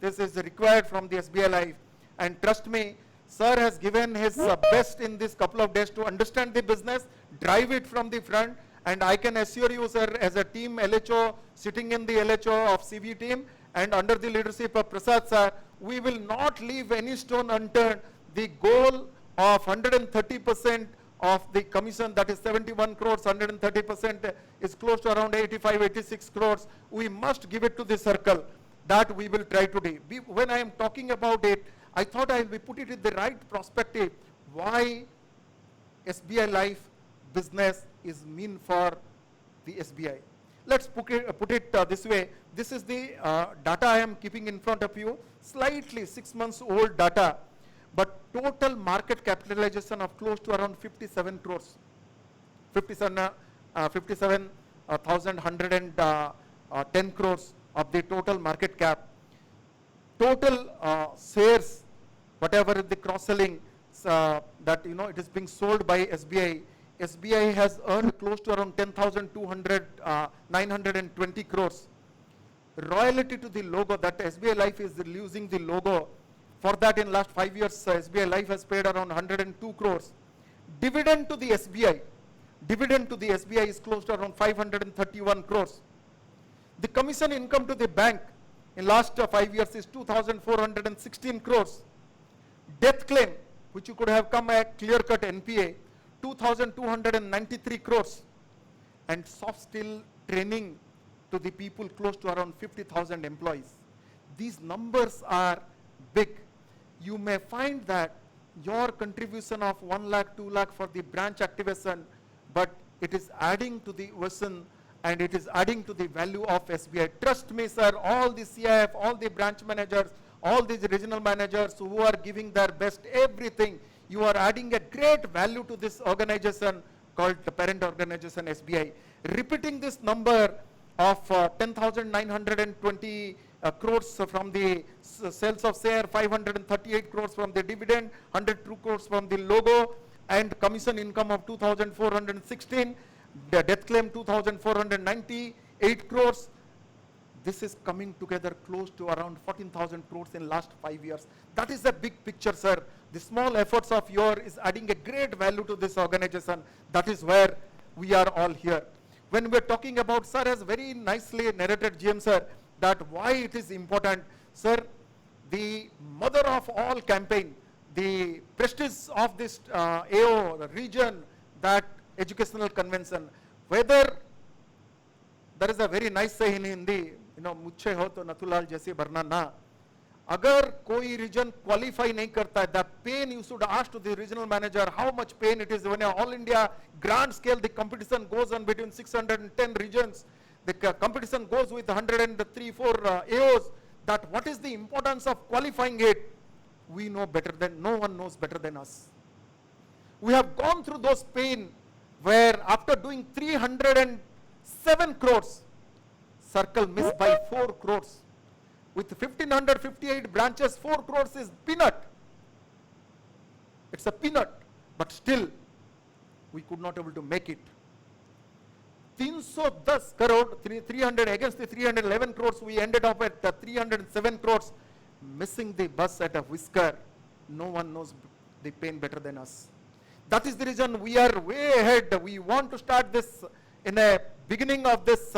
this is required from the SBI Life. And trust me, sir has given his best in this couple of days to understand the business, drive it from the front, and I can assure you, sir, as a team LHO, sitting in the LHO of CV team and under the leadership of Prasad sir, we will not leave any stone unturned. The goal of 130% of the commission, that is 71 crores, 130% is close to around 85-86 crores. We must give it to the Circle. That we will try to do. When I am talking about it, I thought I will put it in the right perspective. Why SBI Life business is mean for the SBI. Let's put it this way. This is the data I am keeping in front of you. Slightly 6 months old data, but total market capitalization of close to around 57 crores. 57,110 crores of the total market cap. Total shares, whatever is the cross-selling that it is being sold by SBI. SBI has earned close to around 920 crores. Royalty to the logo, that SBI Life is using the logo. For that, in last 5 years, SBI Life has paid around 102 crores. Dividend to the SBI is close to around 531 crores. The commission income to the bank in last 5 years is 2,416 crores. Death claim, which you could have come a clear-cut NPA, 2,293 crores. And soft skill training to the people, close to around 50,000 employees. These numbers are big. You may find that your contribution of 1 lakh, 2 lakh for the branch activation, but it is adding to the version and it is adding to the value of SBI. Trust me, sir, all the CIF, all the branch managers, all these regional managers who are giving their best, everything, you are adding a great value to this organization called the parent organization SBI. Repeating this number of 10,920 crores from the sales of share, 538 crores from the dividend, 102 crores from the logo, and commission income of 2,416, the death claim 2,498 crores. This is coming together close to around 14,000 crores in last 5 years. That is the big picture, sir. The small efforts of yours is adding a great value to this organization. That is where we are all here. When we are talking about, sir has very nicely narrated, GM sir, that why it is important. Sir, the mother of all campaign, the prestige of this AO, the region, that educational convention, whether there is a very nice say in Hindi, मुझे हो तो नथुलाल जैसे भरना ना. अगर कोई region qualify नहीं करता है, the pain you should ask to the regional manager how much pain it is when all India grand scale the competition goes on between 610 regions. The competition goes with 103-4 AOs. That what is the importance of qualifying it? We know better than, no one knows better than us. We have gone through those pain where after doing 307 crores, Circle missed by 4 crores. With 1,558 branches, 4 crores is peanut. It's a peanut, but still, we could not able to make it. 310 crore, 300 against the 311 crores, we ended up at 307 crores, missing the bus at a whisker. No one knows the pain better than us. That is the reason we are way ahead. We want to start this in a beginning of this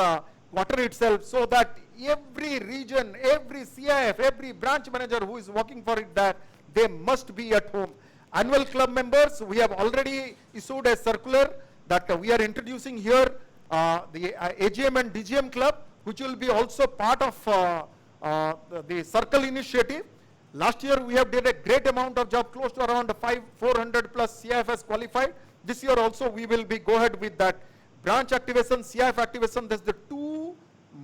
quarter itself, so that every region, every CIF, every branch manager who is working for it, that they must be at home. Annual club members, we have already issued a circular that we are introducing here the AGM and DGM club, which will be also part of the circle initiative. Last year we have did a great amount of job, close to around 400 plus CIFs qualified. This year also we will be go ahead with that. Branch activation, CIF activation, that's the two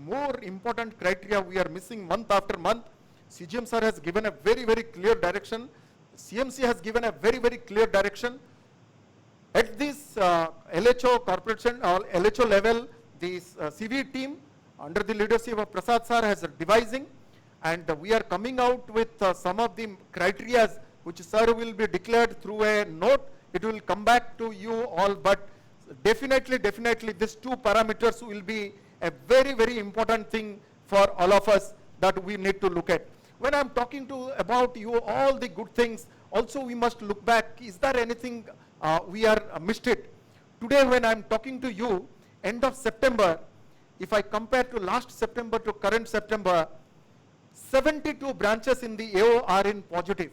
more important criteria we are missing month after month. CGM sir has given a very, very clear direction. CMC has given a very, very clear direction. At this LHO corporation or LHO level, this CV team under the leadership of Prasad sir has devising, and we are coming out with some of the criteria which sir will be declared through a note. It will come back to you all, but definitely these two parameters will be a very, very important thing for all of us that we need to look at. When I'm talking about you all the good things, also we must look back, is there anything we are missed it? Today when I'm talking to you, end of September, if I compare to last September to current September, 72 branches in the AO are in positive.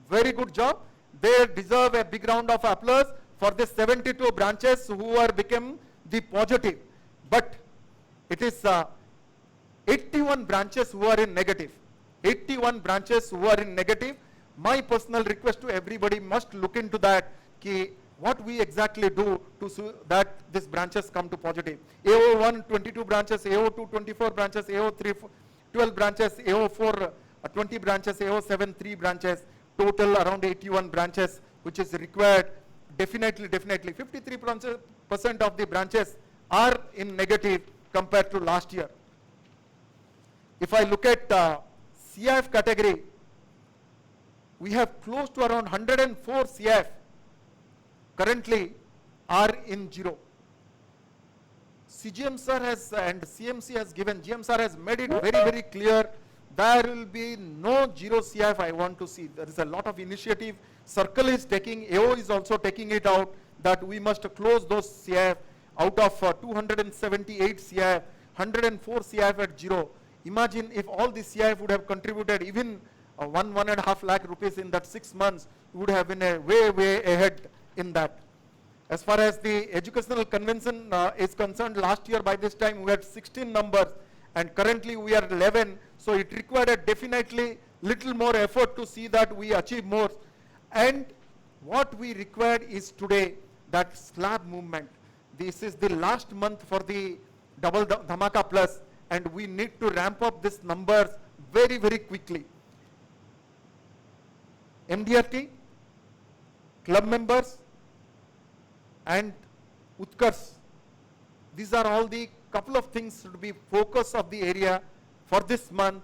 Very good job. They deserve a big round of applause for the 72 branches who are become the positive. But it is 81 branches who are in negative. 81 branches who are in negative. My personal request to everybody must look into that, what we exactly do to so that these branches come to positive. AO1 22 branches, AO2 24 branches, AO3 12 branches, AO4 20 branches, AO7 3 branches, total around 81 branches, which is required. Definitely 53% of the branches are in negative compared to last year. If I look at CIF category, we have close to around 104 CIF currently are in zero. CGM sir has and CMC has given, GM sir has made it very, very clear, there will be no zero CIF I want to see. There is a lot of initiative. Circle is taking, AO is also taking it out, that we must close those CIF. Out of 278 CIF, 104 CIF at zero. Imagine if all the CIF would have contributed even 1.5 lakh rupees in that 6 months, we would have been a way ahead in that. As far as the educational convention is concerned, last year by this time we had 16 numbers and currently we are 11. So it required a definitely little more effort to see that we achieve more. And what we required is today that slab movement. This is the last month for the double Dhamaka Plus, and we need to ramp up these numbers very, very quickly. MDRT, club members, and Utkarsh. These are all the couple of things to be focus of the area for this month,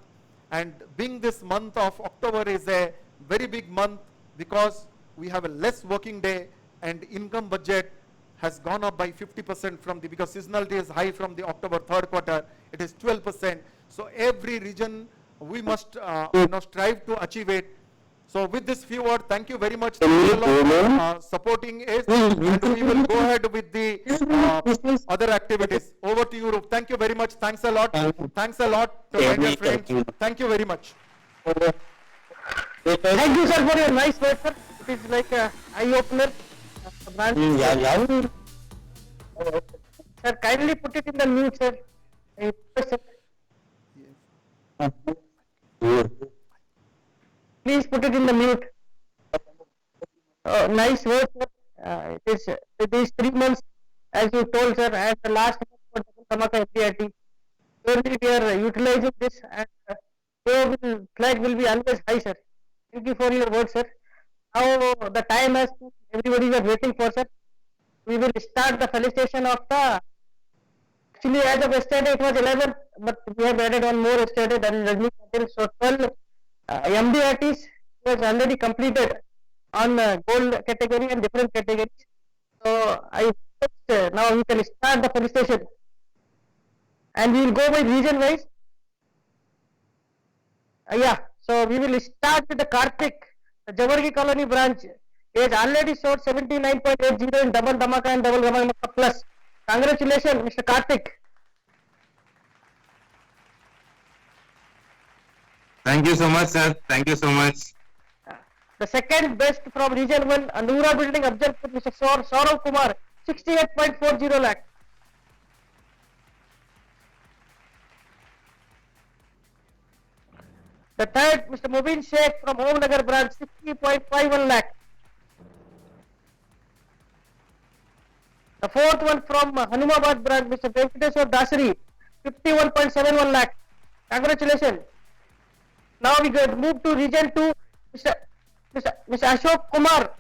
and being this month of October is a very big month because we have a less working day and income budget has gone up by 50% from the, because seasonality is high from the October third quarter, it is 12%. So every region we must strive to achieve it. So with this few words, thank you very much for supporting us, and we will go ahead with the other activities. Over to you, Rup. Thank you very much. Thanks a lot. Thanks a lot to my dear friends. Thank you very much. Thank you, sir, for your nice words, sir. It is like an eye-opener. Sir, kindly put it in the mute, sir. Please put it in the mute. Nice words, sir. It is 3 months, as you told, sir, as the last month for Dhamaka MDRT. Surely we are utilizing this, and flag will be always high, sir. Thank you for your words, sir. Now the time has come, everybody is waiting for, sir. We will start the felicitation of the, actually as of yesterday it was 11, but we have added one more yesterday, that is Rajni Patil. So 12 MDRTs was already completed on gold category and different categories. So I hope now we can start the felicitation. And we will go by region wise. So we will start with the Karthik, the Jawargi Colony branch. He has already showed 79.80 in double Dhamaka and double Dhamaka Plus. Congratulations, Mr. Karthik. Thank you so much, sir. Thank you so much. The second best from Region 1, Noora Building, Afzalpur, Mr. Saurav Kumar, 68.40 lakh. The third, Mr. Mubin Sheikh from Om Nagar branch, 60.51 lakh. The fourth one from Hanumabad branch, Mr. Venkateswar Dasari, 51.71 lakh. Congratulations. Now we move to Region 2, Mr. Ashok Kumar,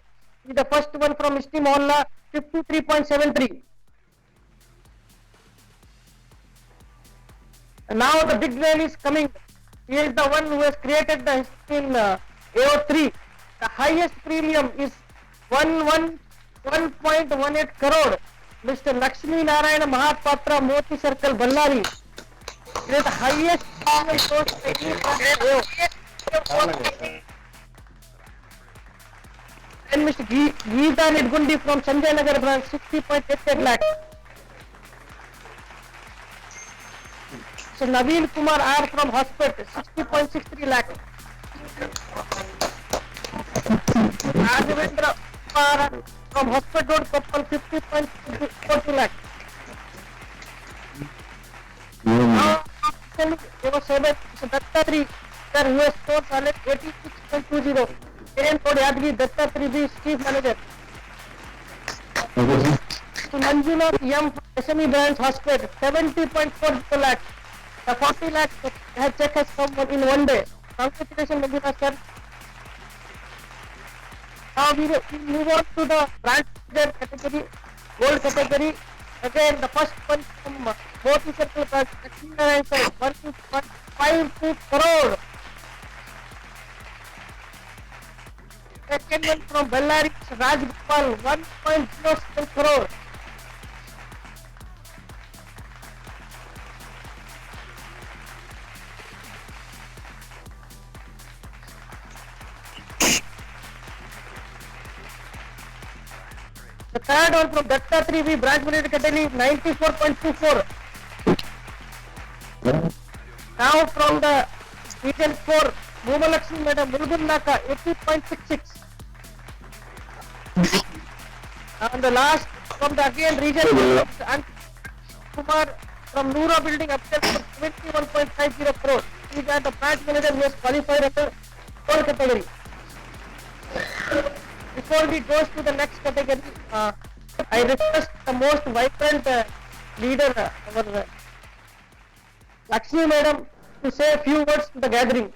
is the first one from Mishti Mohalla, 53.73. And now the big man is coming. He is the one who has created the history in AO3. The highest premium is 1.18 crore. Mr. Lakshmi Narayana Mahapatra, Moti Circle, Ballari. It is the highest premium source by any AO. And Mr. Geeta Nidgundi from Sanjay Nagar branch, 60.88 lakh. So Naveen Kumar R from Hospital, 60.63 lakh. Raghavendra Kumar from Hospital Road, Koppal, 50.42 lakh. Now, there was Mr. Dattatri, sir, who has scored solid 86.20. Parent code Yadgi, Dattatri B, Chief Manager. So Manjunath M from SME branch Hospital, 70.40 lakh. The 40 lakh check has come in one day. Congratulations, Manjunath sir. Now we move on to the branch category, gold category. Again, the first one from Moti Circle branch, 1.52 crore. Second one from Bellary, Raj Gopal, 1.07 crore. The third one from Dattatri V, branch manager category, 94.24. Now from the Region 4, Bhumalakshmi Madam, Mulgun Naka, 80.66. And the last from the again Region 4, Kumar from Noora Building, Upstairs, 21.50 crore. These are the branch manager who has qualified under gold category. Before we go to the next category, I request the most vibrant leader, our Lakshmi Madam, to say a few words to the gathering.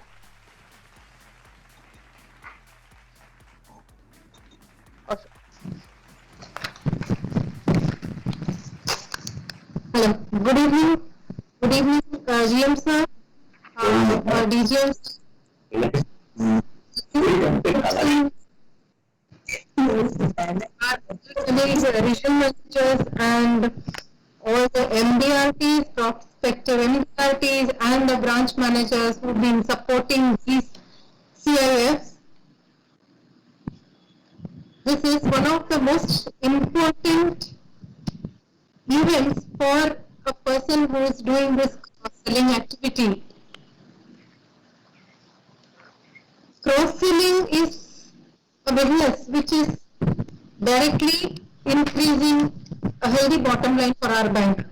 Hello. Good evening. Good evening, GM sir, DGM. Regional managers and all the MDRTs, prospective MDRTs and the branch managers who've been supporting these CIFs. This is one of the most important events for a person who is doing this cross-selling activity. Cross-selling is a business which is directly increasing a healthy bottom line for our bank.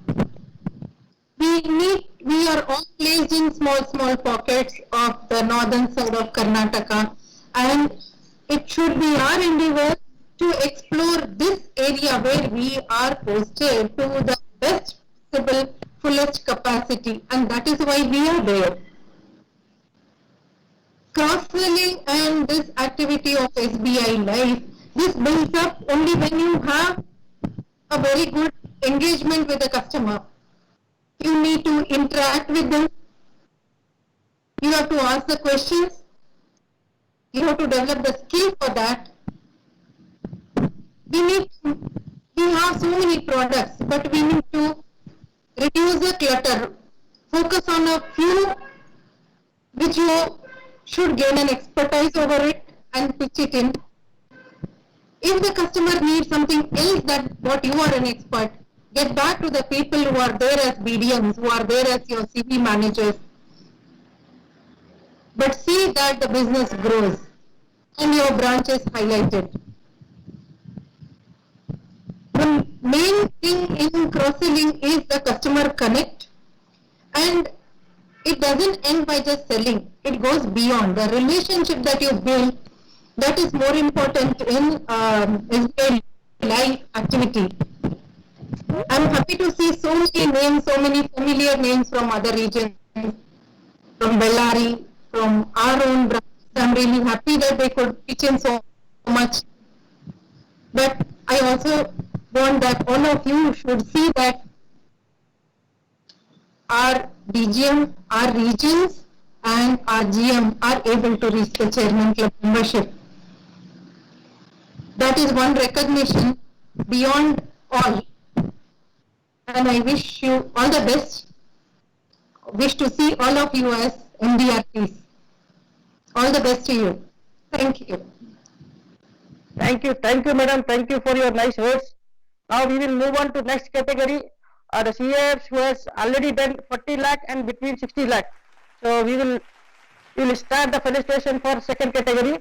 We are all placed in small pockets of the northern side of Karnataka, and it should be our endeavor to explore this area where we are posted to the best possible, fullest capacity, and that is why we are there. Cross-selling and this activity of SBI Life, this builds up only when you have a very good engagement with the customer. You need to interact with them. You have to ask the questions. You have to develop the skill for that. We have so many products, but we need to reduce the clutter. Focus on a few which you should gain an expertise over it and pitch it in. If the customer needs something else that what you are an expert, get back to the people who are there as BDMs, who are there as your CV managers. But see that the business grows. and your branch is highlighted. The main thing in cross-selling is the customer connect, and it doesn't end by just selling. It goes beyond. The relationship that you build, that is more important in SBI live activity. I'm happy to see so many names, so many familiar names from other regions, from Bellary, from our own branch. I'm really happy that they could pitch in so much. But I also want that all of you should see that our DGM, our regions and our GM are able to reach the chairman club membership. That is one recognition beyond all. And I wish you all the best. Wish to see all of you as MDRPs. All the best to you. Thank you. Thank you, madam. Thank you for your nice words. Now we will move on to next category. The CAFs who has already done 40 lakh and between 60 lakh. So we will start the felicitation for second category.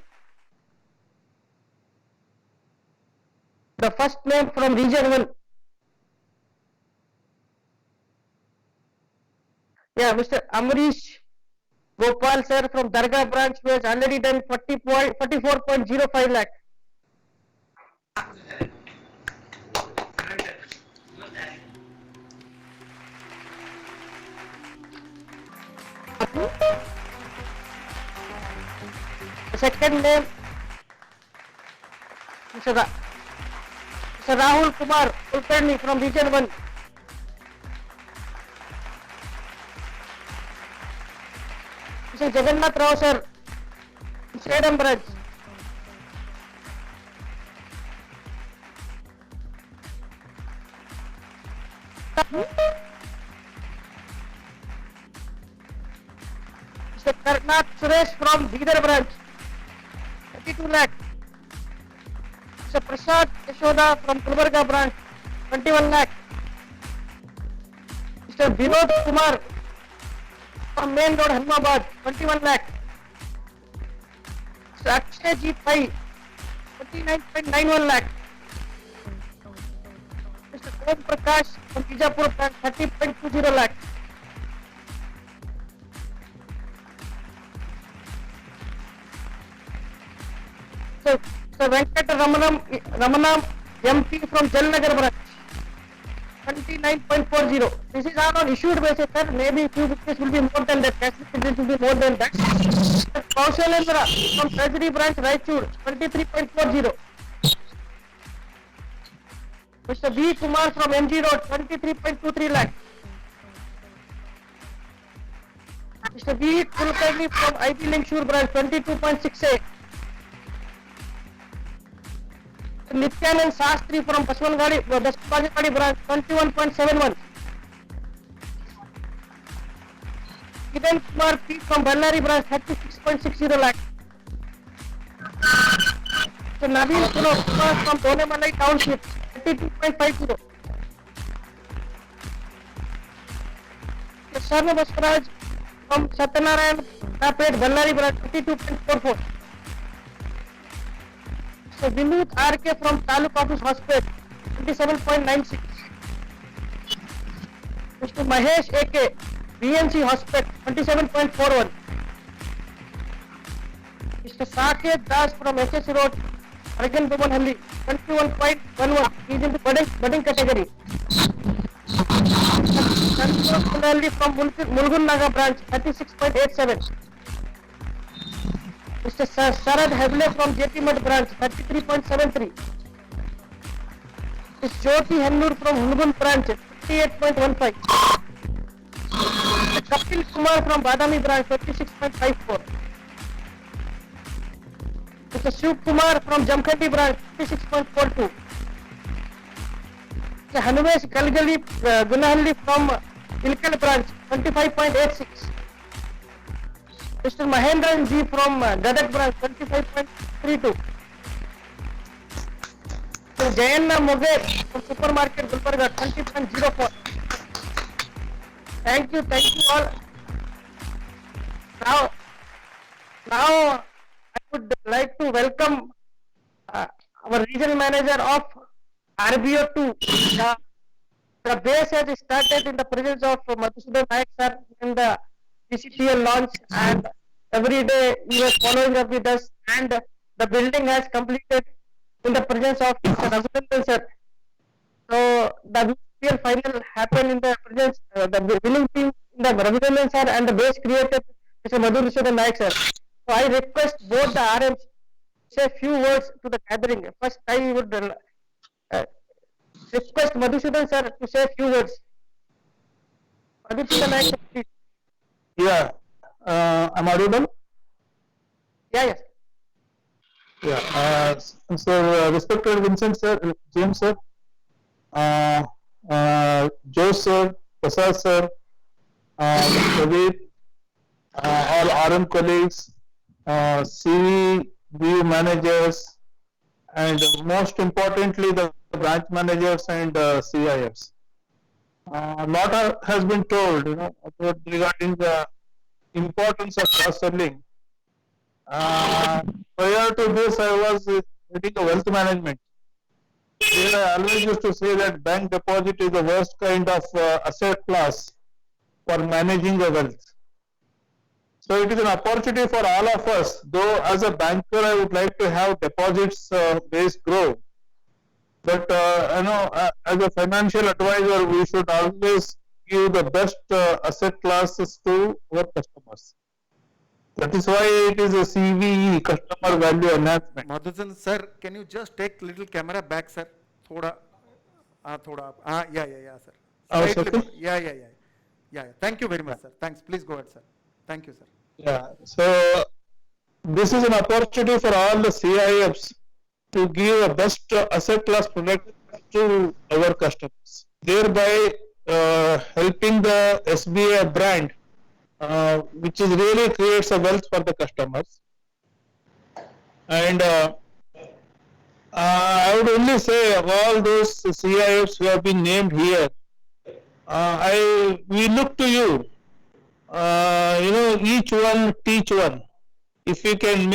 The first name from region 1. Yeah, Mr. Amrish Gopal sir from Dargah branch who has already done 44.05 lakh. The second name, Mr. Rahul Kumar Kulkarni from region 1. Mr. Jagannath Rao sir, Sedam branch. Mr. Karnath Suresh from Bidar branch, 32 lakh. Mr. Prasad Yashoda from Gulbarga branch, 21 lakh. Mr. Vinod Kumar from Main Road, Ahmedabad, 21 lakh. Mr. Akshay Jeet Bhai, 29.91 lakh. Mr. Om Prakash from Bijapur branch, 30.20 lakh. So, Venkat Ramanam MP from Jalnagar branch, 29.40. This is on issued basis, sir. Maybe few books will be more than that. Cash will be more than that. Kaushalendra from Treasury branch, Raichur, 23.40. Mr. B. Kumar from MG Road, 23.23 lakh. Mr. B. Kulkarni from IB Linkshur branch, 22.68. Nityanand Sastri from Baswangadi branch, 21.71. Kiran Kumar P from Ballari branch, 36.60 lakh. So Naveen Kumar from Donemalai Township, 32.50. Sarna Basraj from Satyanarayan Tapet Ballari branch, 32.44. So Vinod RK from Taluk Office Hospital, 27.96. Mr. Mahesh AK, BNC Hospital, 27.41. Mr. Saket Das from SS Road, Argan Bhubanhalli, 21.11. He is in the budding category. Santosh Kunalli from Mulgun Naga branch, 36.87. Mr. Sharad Heble from JP Mad branch, 33.73. Mr. Jyoti Hennur from Hulgun branch, 58.15. Mr. Kapil Kumar from Badami branch, 56.54. Mr. Shiv Kumar from Jamkhandi branch, 56.42. Mr. Hanumesh Galgali Gunahalli from Ilkal branch, 25.86. Mr. Mahendran G from Gadak branch, 25.32. Mr. Jayanna Moge from Supermarket Gulbarga, 20.04. Thank you all. Now I would would like to welcome our regional manager of RBO2. The base has started in the presence of Madhusudan Naik sir in the PCPL launch, and every day he was following up with us, and the building has completed in the presence of Mr. Raghunandan sir. So the PCPL final happened in the presence, the winning team in the Raghunandan sir, and the base created Mr. Madhusudan Naik sir. So I request both the RMs to say a few words to the gathering. First, I would request Madhusudan sir to say a few words. Madhusudan Naik sir, please. Yeah, am I audible? Yes. Yeah. So, respected Vincent sir, James sir, Joe sir, Prasad sir, Pradeep, all RM colleagues, CVU managers, and most importantly the branch managers and CIFs. A lot has been told, about regarding the importance of cross-selling. Prior to this, I was reading a wealth management. Here I always used to say that bank deposit is the worst kind of asset class for managing the wealth. So it is an opportunity for all of us. Though as a banker, I would like to have deposits base grow. But as a financial advisor, we should always give the best asset classes to our customers. That is why it is a CVE, customer value enhancement. Madhusudan sir, can you just take little camera back, sir? Thoda, yeah, sir. Slightly, Okay. Yeah. Thank you very much, sir. Thanks. Please go ahead, sir. Thank you, sir. Yeah. So this is an opportunity for all the CIFs to give a best asset class product to our customers, thereby helping the SBI brand, which is really creates a wealth for the customers. And I would only say of all those CIFs who have been named here, we look to you. Each one teach one. If you can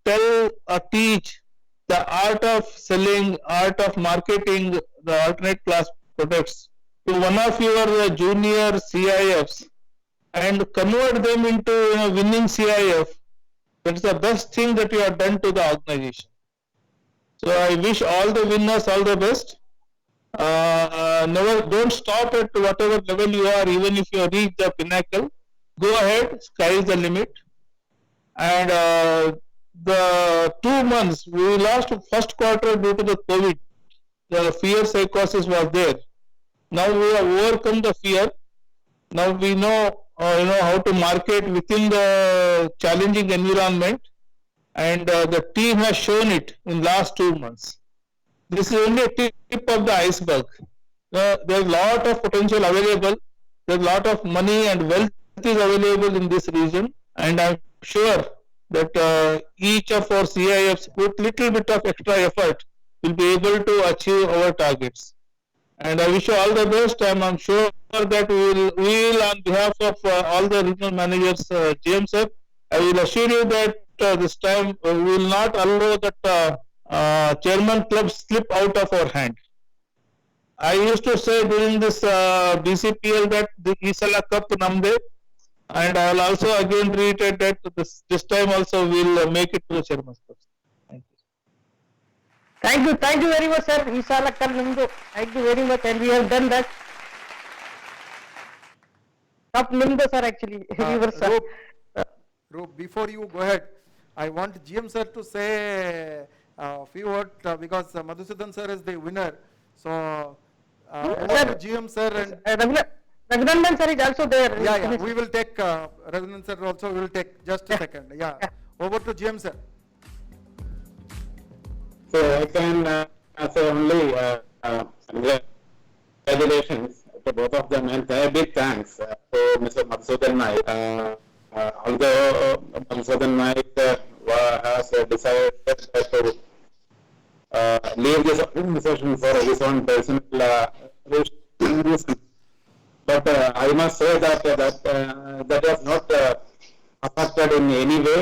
tell or teach the art of selling, art of marketing the alternate class products to one of your junior CIFs and convert them into winning CIF, that's the best thing that you have done to the organization. So I wish all the winners all the best. Don't stop at whatever level you are, even if you reach the pinnacle. Go ahead, sky is the limit. And the 2 months we lost first quarter due to the COVID, the fear psychosis was there. Now we have overcome the fear. Now we know how to market within the challenging environment, and the team has shown it in last 2 months. This is only a tip of the iceberg. There is a lot of potential available. There is a lot of money and wealth is available in this region, and I am sure that each of our CIFs with little bit of extra effort will be able to achieve our targets. And I wish you all the best, and I'm sure that we will on behalf of all the regional managers, GM sir, I will assure you that this time we will not allow that chairman club slip out of our hand. I used to say during this BCPL that the Isala Cup Namde, and I will also again reiterate that this time also we will make it to the chairman's club. Thank you very much, sir. Isala Cup Namde. Thank you very much, and we have done that. Cup Namde, sir, actually. Roop, before you go ahead, I want GM sir to say a few words because Madhusudan sir is the winner. So, GM sir and Raghunandan sir is also there. Yeah. We will take Raghunandan sir also. We will take just a second. Yeah. Over to GM sir. So I can say only congratulations to both of them, and a big thanks to Mr. Madhusudan Naik. Although Madhusudan Naik has decided to leave this organization for his own personal reasons, but I must say that that was not affected in any way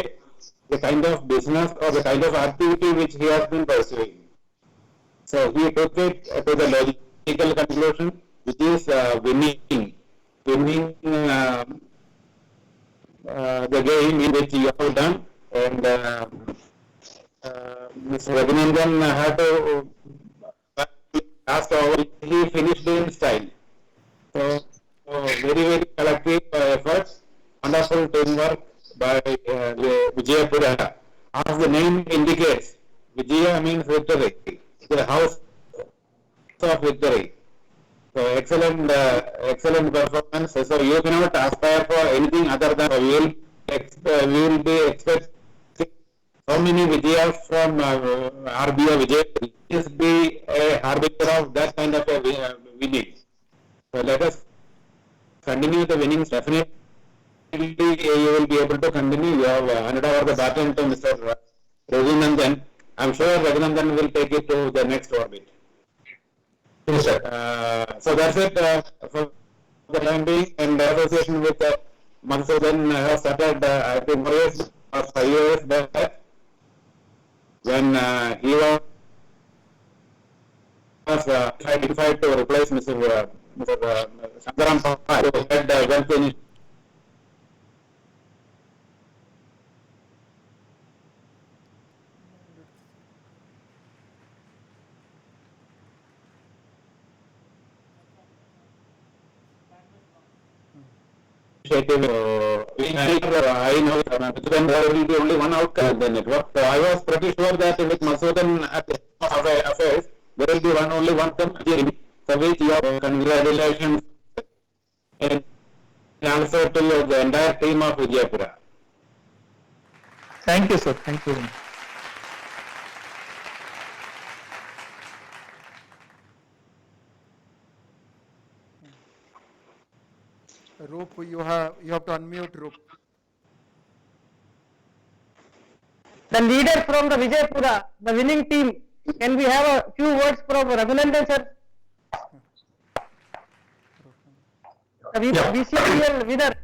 the kind of business or the kind of activity which he has been pursuing. So he took it to the logical conclusion, which is winning the game in which you have done, and Mr. Raghunandan had to ask how he finished in style. So very collective efforts, wonderful teamwork by Vijayapura. As the name indicates, Vijaya means victory, the house of victory. So excellent performance. So you cannot aspire for anything other than we will be expecting so many Vijayas from RBO Vijay. This be a harbinger of that kind of a winning. So let us continue the winnings. Definitely you will be able to continue. You have handed over the baton to Mr. Raghunandan. I'm sure Raghunandan will take it to the next orbit. Yes, sir. So that's it for the time being. And the association with Madhusudan has started, I think, more years or 5 years back, when he was identified to replace Mr. Shankaram Pai, who had wealth initiative. I know then there will be only one outcome of the network. So I was pretty sure that with Madhusudan at the affairs, there will be only one company. So which your congratulations and also to the entire team of Vijayapura. Thank you, sir. Thank you. Roop, you have to unmute, Roop. The leader from the Vijayapura, the winning team, can we have a few words from Raghunandan, sir? The VCPL winner.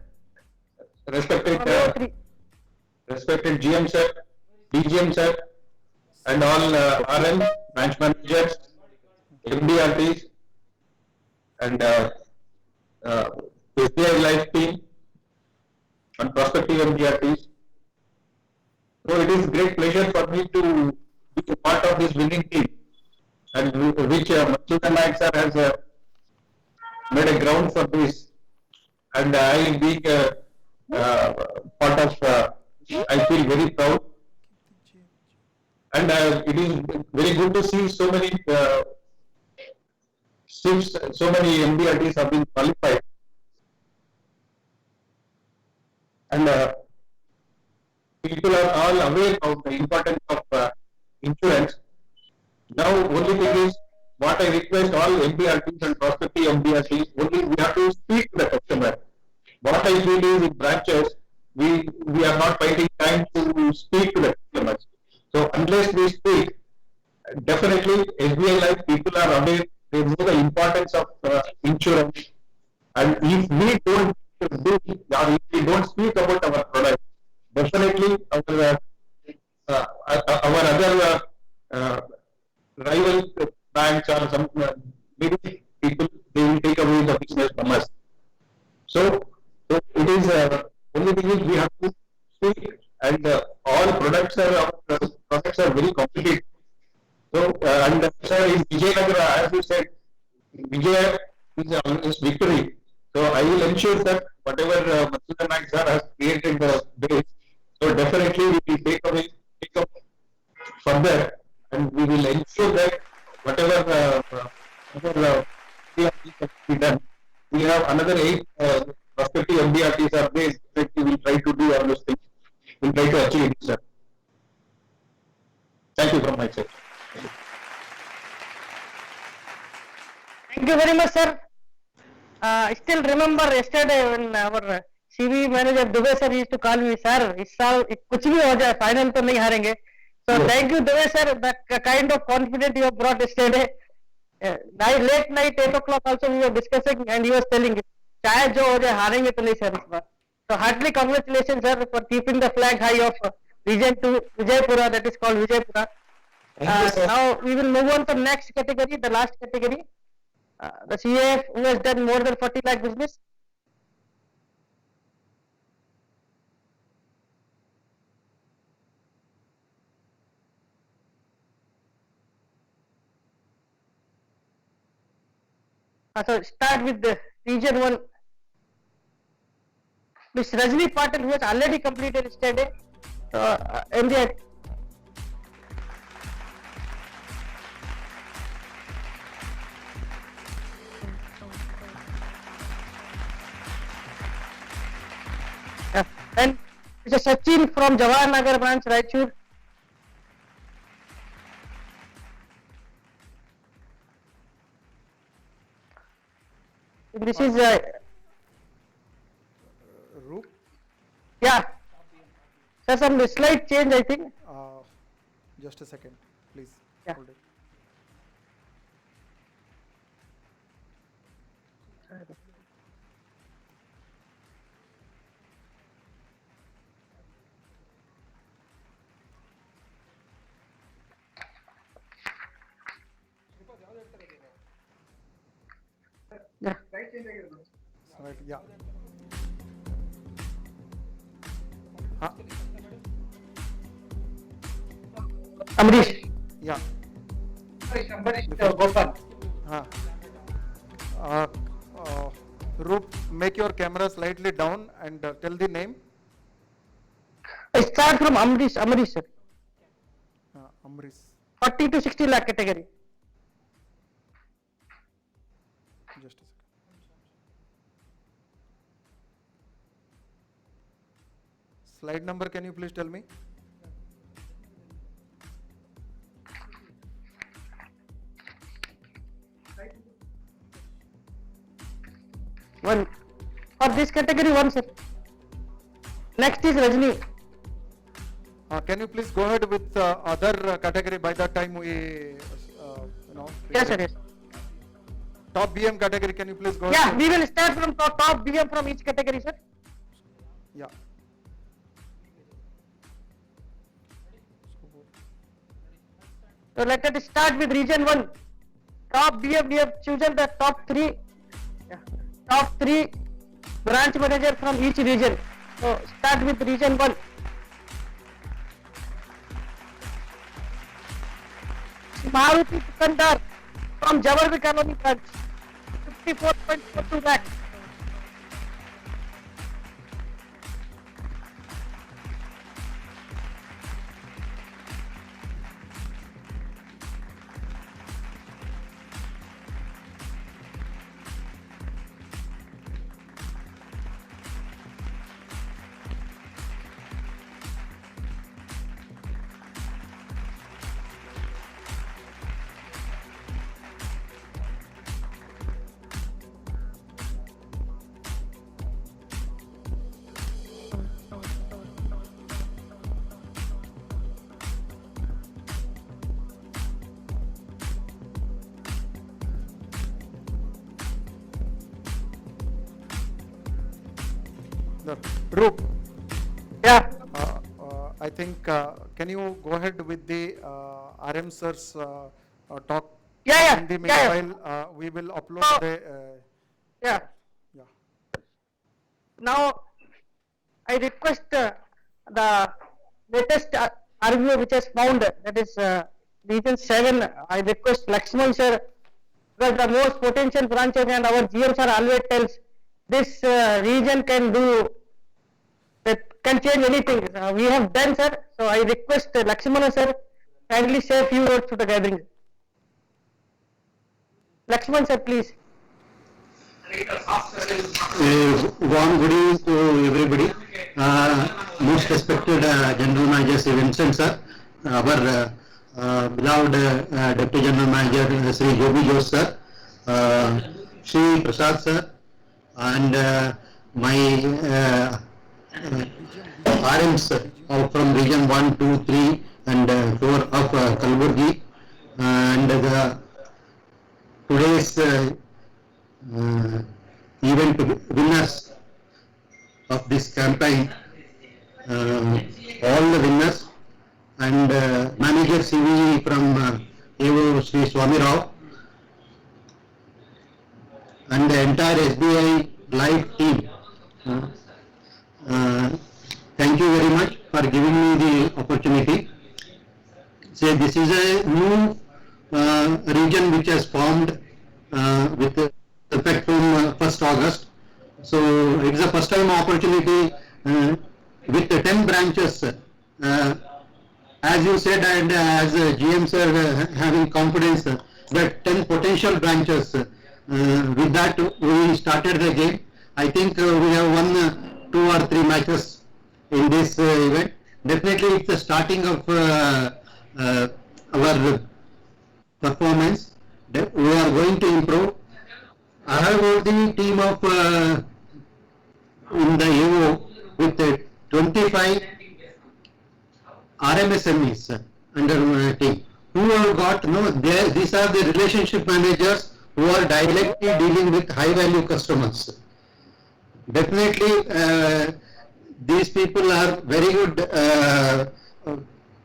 Respected GM sir, DGM sir, and all RM, branch managers, MDRTs, and SBI Life team, and prospective MDRTs. So it is great pleasure for me to be a part of this winning team, and which Madhusudan Naik sir has made a ground for this. And I being part of, I feel very proud. And it is very good to see so many MDRTs have been qualified. And people are all aware of the importance of insurance. Now, only thing is, what I request all MDRTs and prospective MDRTs, only we have to speak to the customer. What I feel is in branches, we are not finding time to speak to the customers. So unless we speak, definitely SBI Life people are aware, they know the importance of insurance. And if we don't do, or if we don't speak about our product, definitely our other rival banks or some maybe people, they will take away the business from us. So it is only thing is we have to speak, and all products are very competitive. So and sir, in Vijayanagara, as you said, Vijay is victory. So I will ensure that whatever Madhusudan Naik sir has created the base, so definitely we will take up further, and we will ensure that whatever be done, we have another 8 prospective MDRTs are there. We will try to do all those things. We will try to achieve it, sir. Thank you from my side. Thank you very much, sir. I still remember yesterday when our CV manager Dubey sir used to call me, sir, इस साल कुछ भी हो जाए, final तो नहीं हारेंगे. So thank you, Dubey sir, the kind of confidence you have brought yesterday. Late night 8 o'clock also we were discussing, and he was telling it, चाहे जो हो जाए हारेंगे तो नहीं सर इस बार. So heartily congratulations, sir, for keeping the flag high of Region 2, Vijaypura, that is called Vijaypura. Thank you, sir. Now we will move on to next category, the last category. The CAF who has done more than 40 lakh business. So start with the region 1. Miss Rajni Patil, who has already completed yesterday. MD. And Mr. Sachin from Jawaharnagar branch, Raichur. This is Roop? yeah. So some slight change, I think. Just a second, please. Yeah. Hold it. Yeah. Right, yeah. Amrish. Yeah. Gopal. Roop, make your camera slightly down and tell the name. I start from Amrish, sir. Amrish. 40 to 60 lakh category. Just a second. Slide number, can you please tell me? One. For this category, one, sir. Next is Rajni. Can you please go ahead with other category by that time we, Yes, sir, yes. Top BM category, can you please go Yeah, ahead? we will start from top BM from each category, sir. Yeah. So let us start with region 1. Top BM, we have chosen the top 3. Yeah. Top 3 branch manager from each region. So start with region 1. Maruti Tukandar from Jawarvi Colony branch. 54.42 lakh. Roop. Yeah. I think, can you go ahead with the RM sir's talk? Yeah. In the Yeah. meanwhile, we will upload the. Yeah. Yeah. Now, I request the latest RVO which has found, that is region 7, I request Lakshman sir, because the most potential branches and our GM sir always tells this region can do, that can change anything. We have done, sir. So I request Lakshmana sir, kindly say a few words to the gathering. Lakshman sir, please. Warm good evening to everybody. Most respected General Manager Sri Vincent sir, our beloved Deputy General Manager Sri Joby Jose sir, Sri Prasad sir, and my RMs from region 1, 2, 3 and 4 of Kalburgi, and today's event winners of this campaign, all the winners and manager CV from AO Sri Swami Rao and the entire SBI Life team. Thank you very much for giving me the opportunity. So this is a new region which has formed with effect from 1st August. So it is a first time opportunity with the 10 branches. As you said, and as GM sir having confidence that 10 potential branches, with that we started the game. I think we have won 2 or 3 matches in this event. Definitely it's the starting of our performance. We are going to improve. I have got the team of in the AO with 25 RMSMEs under my team who have got, these are the relationship managers who are directly dealing with high value customers. Definitely these people are very good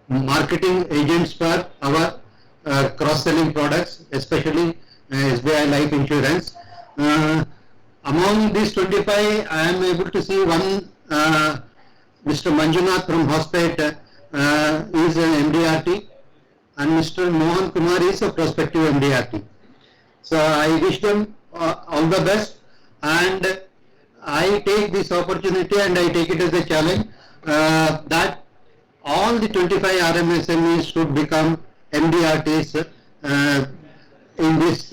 marketing agents for our cross-selling products, especially SBI Life Insurance. Among these 25, I am able to see one Mr. Manjunath from Hospet is an MDRT, and Mr. Mohan Kumar is a prospective MDRT. So I wish them all the best, and I take this opportunity and I take it as a challenge that all the 25 RMSMEs should become MDRTs in this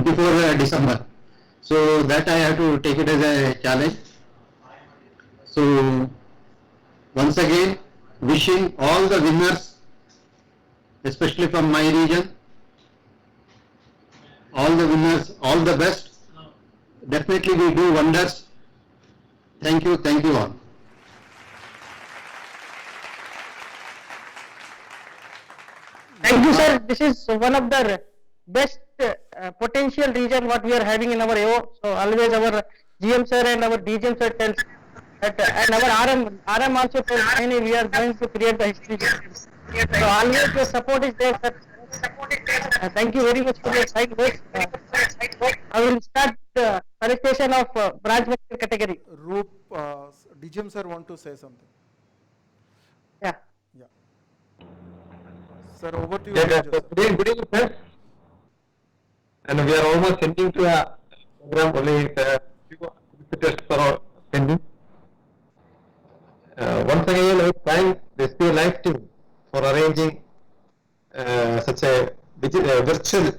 before December. So that I have to take it as a challenge. So once again, wishing all the winners, especially from my region, all the winners, all the best. Definitely we do wonders. Thank you all. Thank you, sir. This is one of the best potential region what we are having in our AO. So always our GM sir and our DGM sir tells that, and our RM also tells, finally we are going to create the history. So always the support is there, sir. Thank you very much for your side work. I will start the solicitation of branch manager category. Roop, DGM sir want to say something. Yeah. Sir, over to you. Good evening, sir. And we are almost ending to a program, only few tests are pending. Once again, I thank the SBI Life team for arranging such a virtual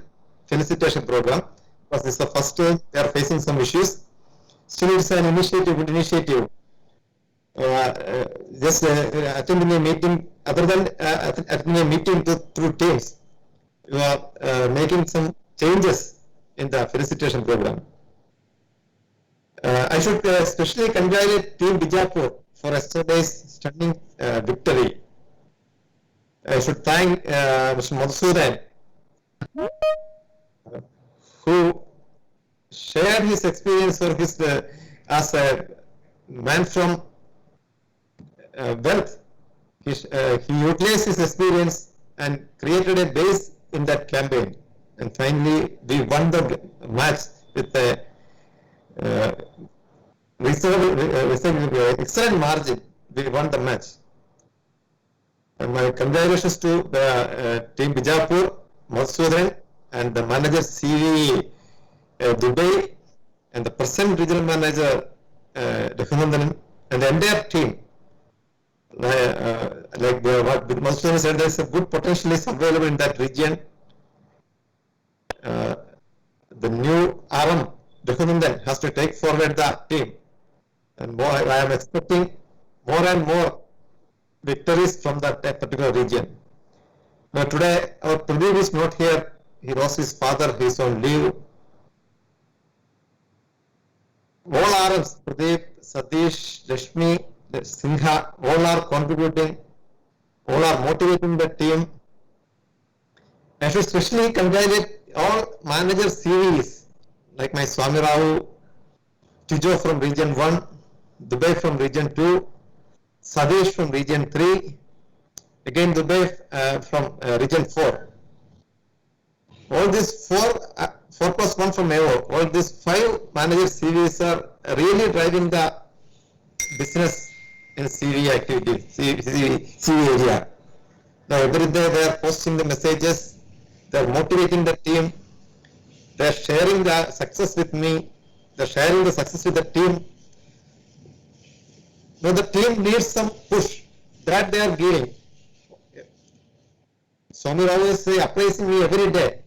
felicitation program, because this is the first time they are facing some issues. Still, it's an good initiative. Just attending a meeting, other than attending a meeting through Teams, you are making some changes in the felicitation program. I should especially congratulate Team Bijapur for yesterday's stunning victory. I should thank Mr. Madhusudan, who shared his experience or his as a man from wealth. He utilized his experience and created a base in that campaign. And finally, we won the match with a excellent margin. We won the match. And my congratulations to the team Bijapur, Madhusudan, and the manager CV Dubai, and the present regional manager Raghunandan, and the entire team. Like what Madhusudan said, there's a good potential is available in that region. The new RM Raghunandan has to take forward the team, and more, I am expecting more and more victories from that particular region. Now today our Pradeep is not here. He lost his father. He is on leave. All RMs, Pradeep, Satish, Rashmi, Singha, all are contributing. All are motivating the team. I should especially congratulate all manager CVs like my Swami Rao, Tijo from Region 1, Dubai from region 2, Sadesh from region 3, again Dubai from region 4. All these 4 plus 1 from AO, all these 5 managers CVs are really driving the business in CV activity, CV area. Now every day they are posting the messages, they are motivating the team, they are sharing the success with me, they are sharing the success with the team. Now the team needs some push, that they are giving. Swami Rao is appraising me every day.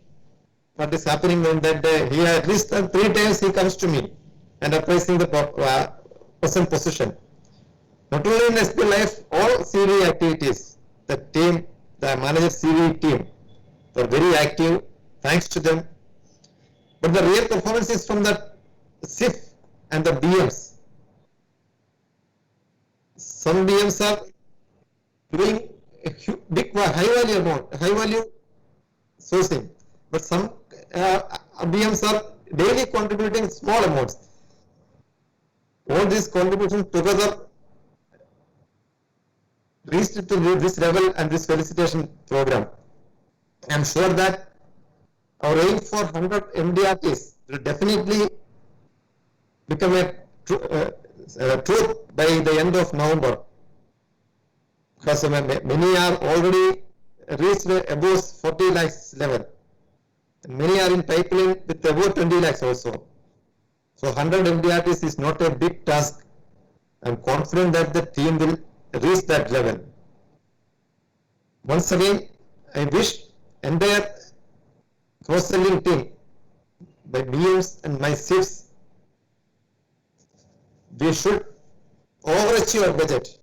What is happening on that day? He at least 3 times he comes to me and appraising the present position. Not only in SB Life, all CV activities, the team, the manager CV team, were very active, thanks to them. But the real performance is from the SIF and the BMs. Some BMs are doing a big high value sourcing, but some BMs are daily contributing small amounts. All these contributions together reached to this level and this felicitation program. I am sure that our aim for 100 MDRTs will definitely become a truth by the end of November, because many are already reached above 40 lakhs level, and many are in pipeline with above 20 lakhs also. So 100 MDRTs is not a big task. I am confident that the team will reach that level. Once again, I wish entire cross-selling team, by BMs and my SIFs, we should overachieve our budget.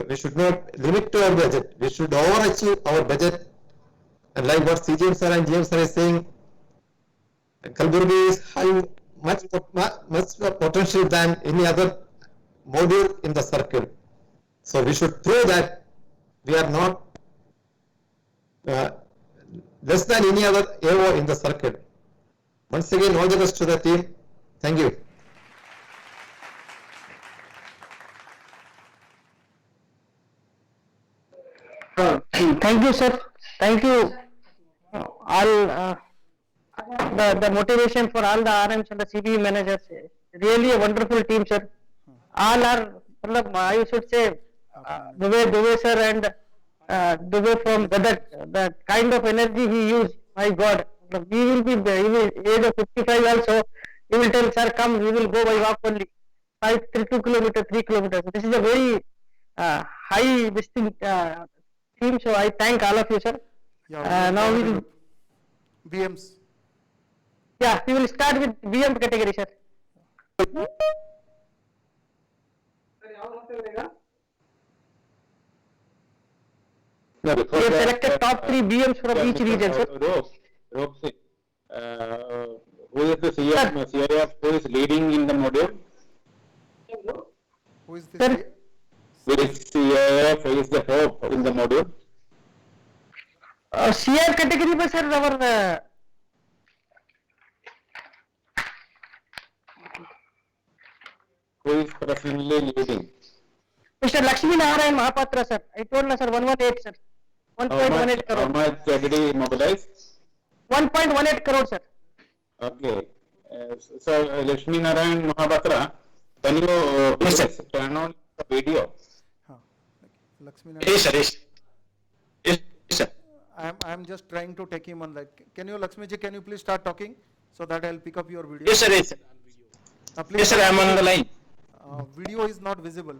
We should not limit to our budget. We should overachieve our budget. And like what CGM sir and GM sir is saying, Kalburgi is having much potential than any other module in the circle. So we should prove that we are not less than any other AO in the circle. Once again, all the best to the team. Thank you. Thank you, sir. Thank you. All the motivation for all the RMs and the CBE managers. Really a wonderful team, sir. All are, I should say, Dubey sir and Dubey from the kind of energy he used. My God, he will be age of 55 also. He will tell, sir, come, we will go by walk only. 2 kilometers, 3 kilometers. This is a very high distinct team. So I thank all of you, sir. Now we will BMs. Yeah, we will start with BM category, sir. We have selected top 3 BMs from each region, sir. Rope Singh, who is the CIF who is leading in the module? Who is Sir? this? Which CIF is the hope in the module? CR category, but sir, our Who is presently leading? Mr. Lakshmi Narayan Mahapatra, sir. I told you, sir, 118, sir. 1.18 crore. How much already mobilized? 1.18 crore, sir. Okay. So Lakshmi Narayan Mahapatra, can you please turn on the video? Lakshmi Yes, sir. Yes, sir. I am just trying to take him on that. Can you, Lakshmi ji, can you please start talking so that I'll pick up your video? Yes, sir. Yes, sir. Yes, sir. I am on the line. Video is not visible.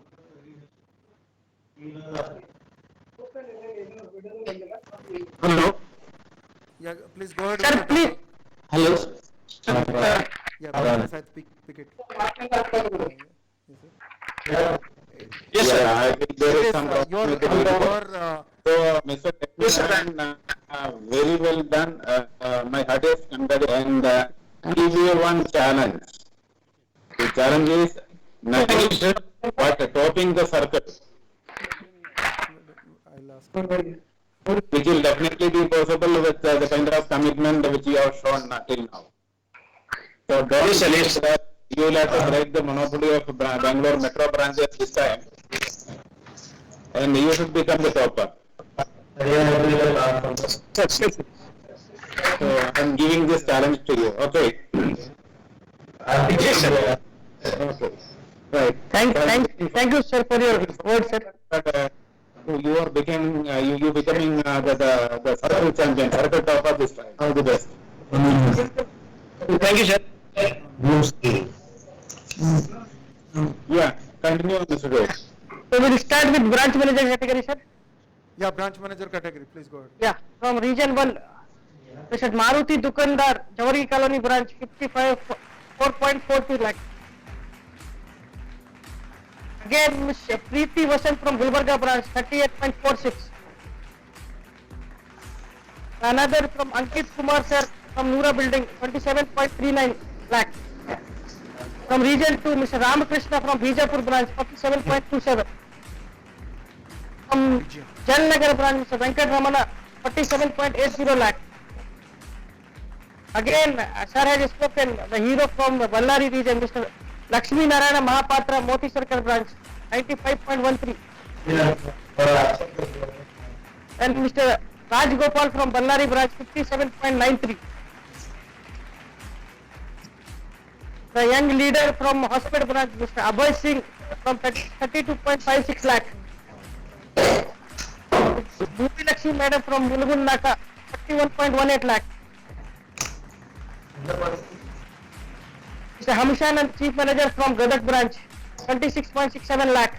Hello. Yeah, please go ahead. Sir, please. Hello. Yeah, pick it. Yes, sir. I think there is some your so, Mr. Technician, very well done. My heartiest congratulations and give you one challenge. The challenge is nice, but topping the circle, which will definitely be possible with the kind of commitment which you have shown till now. So, don't miss that You will have to break the monopoly of Bangalore metro branches this time, and you should become the topper. So I'm giving this challenge to you. Okay. Okay. Right. Thank you, sir, for your words, sir. You are becoming you becoming the circle champion, circle topper this time. All the best. Thank you, sir. Yeah. Continue, Mr. Rose. So we'll start with branch manager category, sir. Yeah, branch manager category, please go ahead. Yeah, from region 1, Mr. Maruti Dukandar, Jawari Colony branch, 4.42 lakh. Again, Mr. Preeti Vasant from Gulbarga branch, 38.46. Another from Ankit Kumar sir from Noora building, 27.39 lakh. From region 2, Mr. Ramakrishna from Bijapur branch, 47.27. From Jalnagar branch, Mr. Venkat Ramana, 47.80 lakh. Again, sir has spoken, the hero from Ballari region, Mr. Lakshmi Narayana Mahapatra, Moti Sarkar branch, 95.13. And Mr. Raj Gopal from Ballari branch, 57.93. The young leader from Hospital branch, Mr. Abhay Singh from 32.56 lakh. Bhuti Lakshmi madam from Mulgun Naka, 31.18 lakh. Mr. Hamshanand, chief manager from Gadak branch, 26.67 lakh.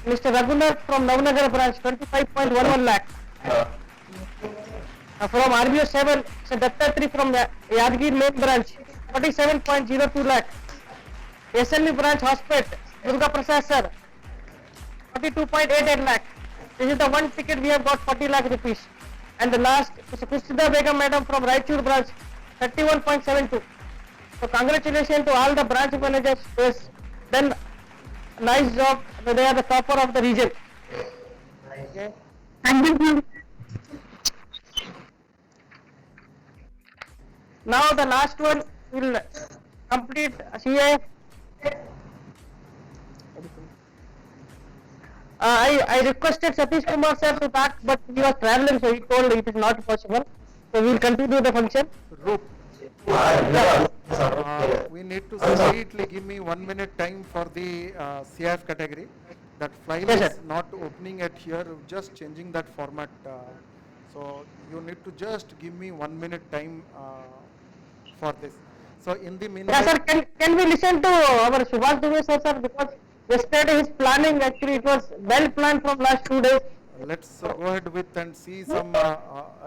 Mr. Raghunath from Navnagar branch, 25.11 lakh. From RBO 7, Mr. Dattatri from Yadgir main branch, 47.02 lakh. SLV branch hospital, Durga Prasad sir, 42.88 lakh. This is the one ticket we have got 40 lakh rupees. And the last, Mr. Kusida Begum madam from Raichur branch, 31.72. So congratulations to all the branch managers. Yes, done nice job. They are the topper of the region. Okay. Now the last one will complete CIF. I requested Satish Kumar sir to talk, but he was traveling, so he told it is not possible. So we will continue the function. We need to immediately give me 1 minute time for the CIF category. That file Yes, is sir. not opening at here, just changing that format. So you need to just give me 1 minute time for this. So in the meanwhile, Yeah, sir. Can we listen to our Subhash Dubey sir, because yesterday his planning actually it was well planned from last 2 days. let's go ahead with and see some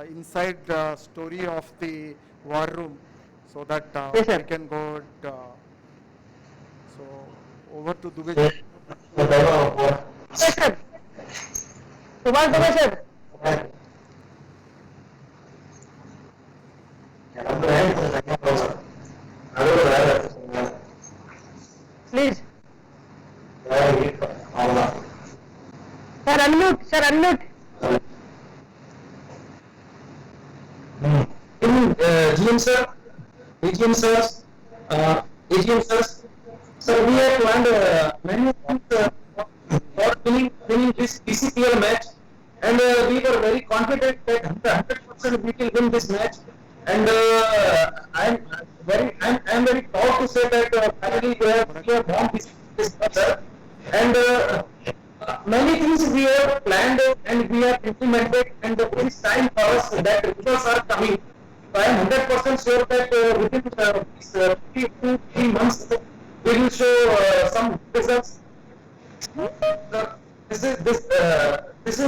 inside story of the war room, so that Yes, sir. we can go ahead, so over to Dubey. Yes, sir. Subhash Dubey sir. Please. Sir, unmute. Sir, unmute. GM sir, AGM sirs, AGM sirs, sir, we have planned many things for winning this PCPL match, and we were very confident that 100% we will win this match. And I'm very proud to say that finally we have won this match, sir. And many things we have planned and we have implemented, and it is time for us that results are coming. So I am 100% sure that within these 2 to 3 months we will show some results. This is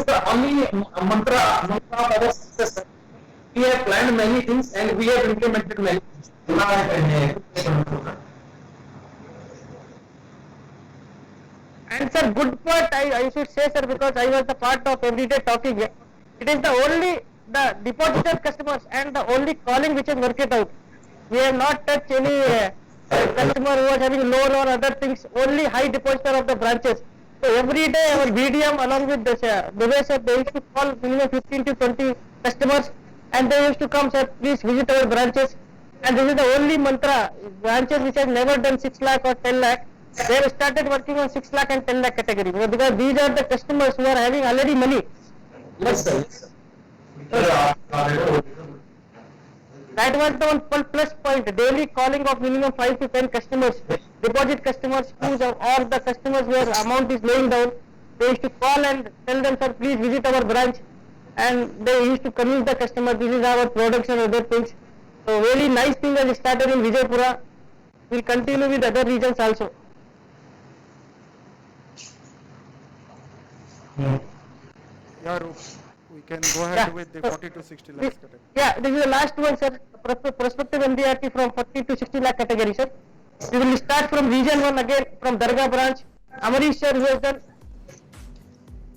the only mantra of our success. We have planned many things and we have implemented many things. And sir, good part I should say, sir, because I was the part of everyday talking here. It is the only the depositor customers and the only calling which has worked out. We have not touched any customer who was having loan or other things. Only high depositor of the branches. So every day our BDM along with the Dubey sir, they used to call minimum 15 to 20 customers, and they used to come, sir, please visit our branches. And this is the only mantra, branches which have never done 6 lakh or 10 lakh, they have started working on 6 lakh and 10 lakh category, because these are the customers who are having already money. Yes, sir. That was the one plus point, daily calling of minimum 5 to 10 customers, deposit customers, or the customers where amount is laying down. They used to call and tell them, sir, please visit our branch, and they used to convince the customer, this is our products and other things. So very nice thing has started in Vijaypura. Will continue with other regions also. Yeah, Roop, we can go ahead with the 40 to 60 lakhs category. Yeah, this is the last one, sir. Prospective MDRT from 40 to 60 lakh category, sir. We will start from region 1 again, from Darga branch. Amarish sir, who has done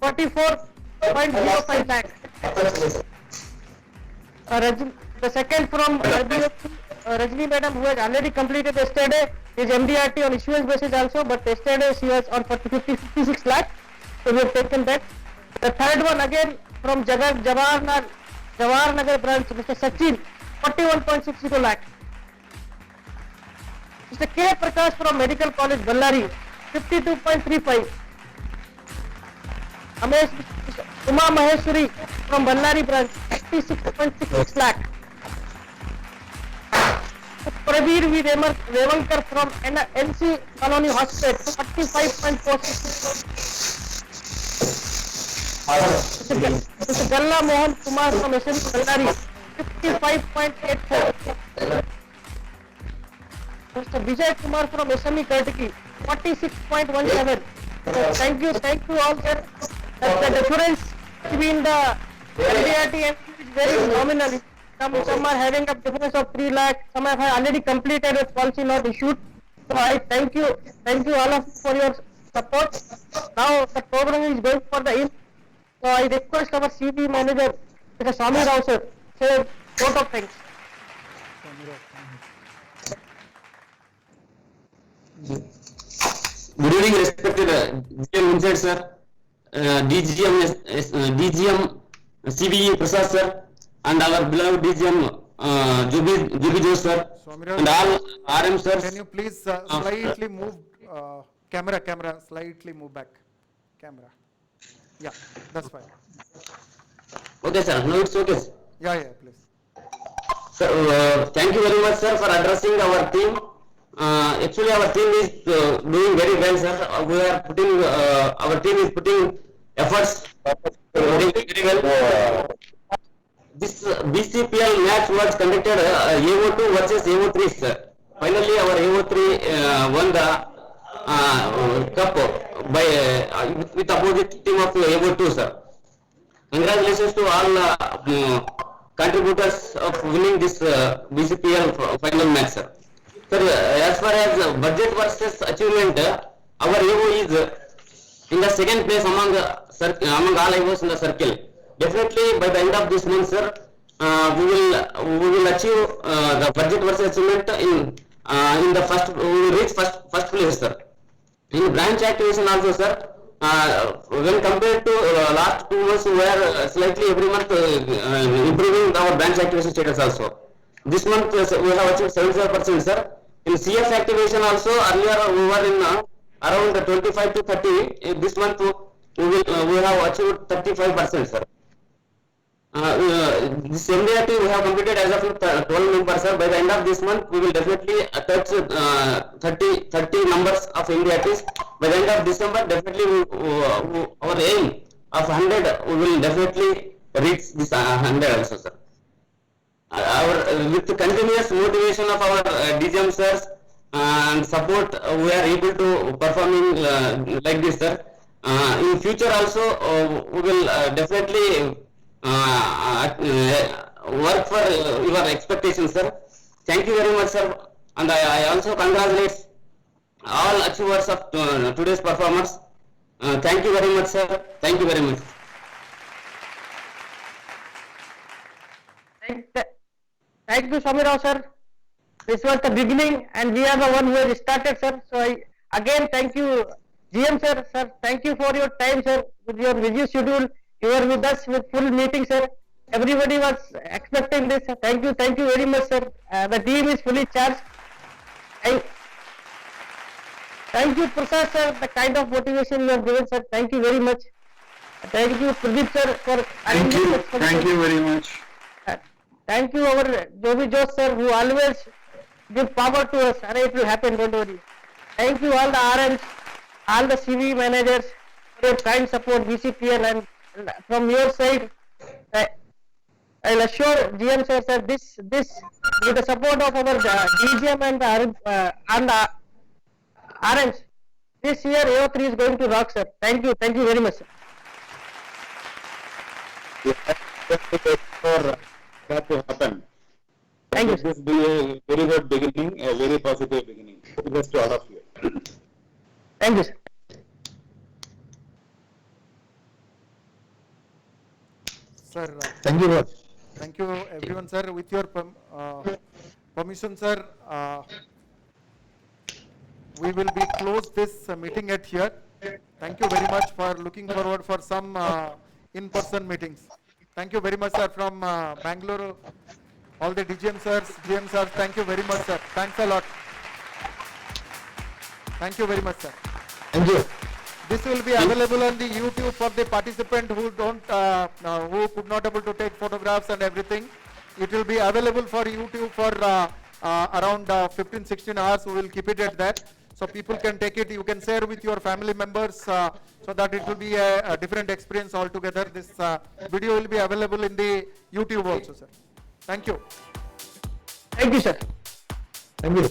44.05 lakh. The second from Rajni madam, who has already completed yesterday, is MDRT on issuance basis also, but yesterday she was on 56 lakh, so we have taken that. The third one again from Jawaharnagar branch, Mr. Sachin, 41.62 lakh. Mr. K. Prakash from Medical College, Ballari, 52.35. Uma Maheshwari from Ballari branch, 56.66 lakh. Pravir V. Revankar from NC Colony Hospital, 45.46. Mr. Galla Mohan Kumar from SN Ballari, 55.84. Mr. Vijay Kumar from SME Kartiki, 46.17. So thank you all, sir. The difference between the MDRT and is very nominal. Some are having a difference of 3 lakh, some have already completed with policy not issued. So I thank you all of you for your support. Now the program is going for the end. So I request our CB manager, Mr. Swami Rao sir, say a vote of thanks. Good evening, respected GM Vincent sir, DGM CBE Prasad sir, and our beloved DGM Joby Jose sir, and all RM sirs. Can you please slightly move camera, slightly move back. Camera. Yeah, that's fine. Okay, sir. No, it's okay. Yeah, please. Sir, thank you very much, sir, for addressing our team. Actually, our team is doing very well, sir. We are putting, our team is putting efforts very well. This BCPL match was conducted AO2 versus AO3, sir. Finally, our AO3 won the cup by with opposite team of AO2, sir. Congratulations to all contributors of winning this BCPL final match, sir. Sir, as far as budget versus achievement, our AO is in the second place among all AOs in the circle. Definitely by the end of this month, sir, we will achieve the budget versus achievement in the first. We will reach first place, sir. In branch activation also, sir. When compared to last 2 months, we are slightly every month improving our branch activation status also. This month we have achieved 75%, sir. In CS activation also, earlier we were in around 25 to 30. This month we have achieved 35%, sir. This MDRT we have completed as of 12 members, sir. By the end of this month, we will definitely touch 30 numbers of MDRTs. By the end of December, definitely our aim of 100, we will definitely reach this 100 also, sir. With the continuous motivation of our DGM sirs and support, we are able to performing like this, sir. In future also, we will definitely work for your expectations, sir. Thank you very much, sir. And I also congratulate all achievers of today's performance. Thank you very much, sir. Thank you very much. Thank you, Swami Rao, sir. This was the beginning, and we are the one who has started, sir. So I again thank you, GM sir. Sir, thank you for your time, sir. With your busy schedule, you are with us with full meeting, sir. everybody was expecting this. Thank you very much, sir. The team is fully charged. Thank you, Prasad sir, the kind of motivation you have given, sir. Thank you very much. Thank you, Pradeep sir, for Thank you very much. Thank you, our Joby Jose sir, who always give power to us. And it will happen, don't worry. Thank you, all the RMs, all the CV managers, for your kind support, BCPL, and from your side, I'll assure GM sir, this with the support of our DGM and the RMs, this year AO3 is going to rock, sir. Thank you very much, sir. For that to happen. Thank you. This be a very good beginning, a very positive beginning. Best to all of you. Thank you, sir. Sir, Thank you, Raj. thank you everyone, sir. With your permission, sir, we will be close this meeting at here. Thank you very much for looking forward for some in-person meetings. Thank you very much, sir, from Bangalore. All the DGM sirs, GM sirs, thank you very much, sir. Thanks a lot. Thank you very much, sir. Thank you. This will be available on the YouTube for the participant who who could not able to take photographs and everything. It will be available for YouTube for around 15-16 hours. We will keep it at that, so people can take it. You can share with your family members, so that it will be a different experience altogether. This video will be available in the YouTube also, sir. Thank you. Thank you, sir. Thank you.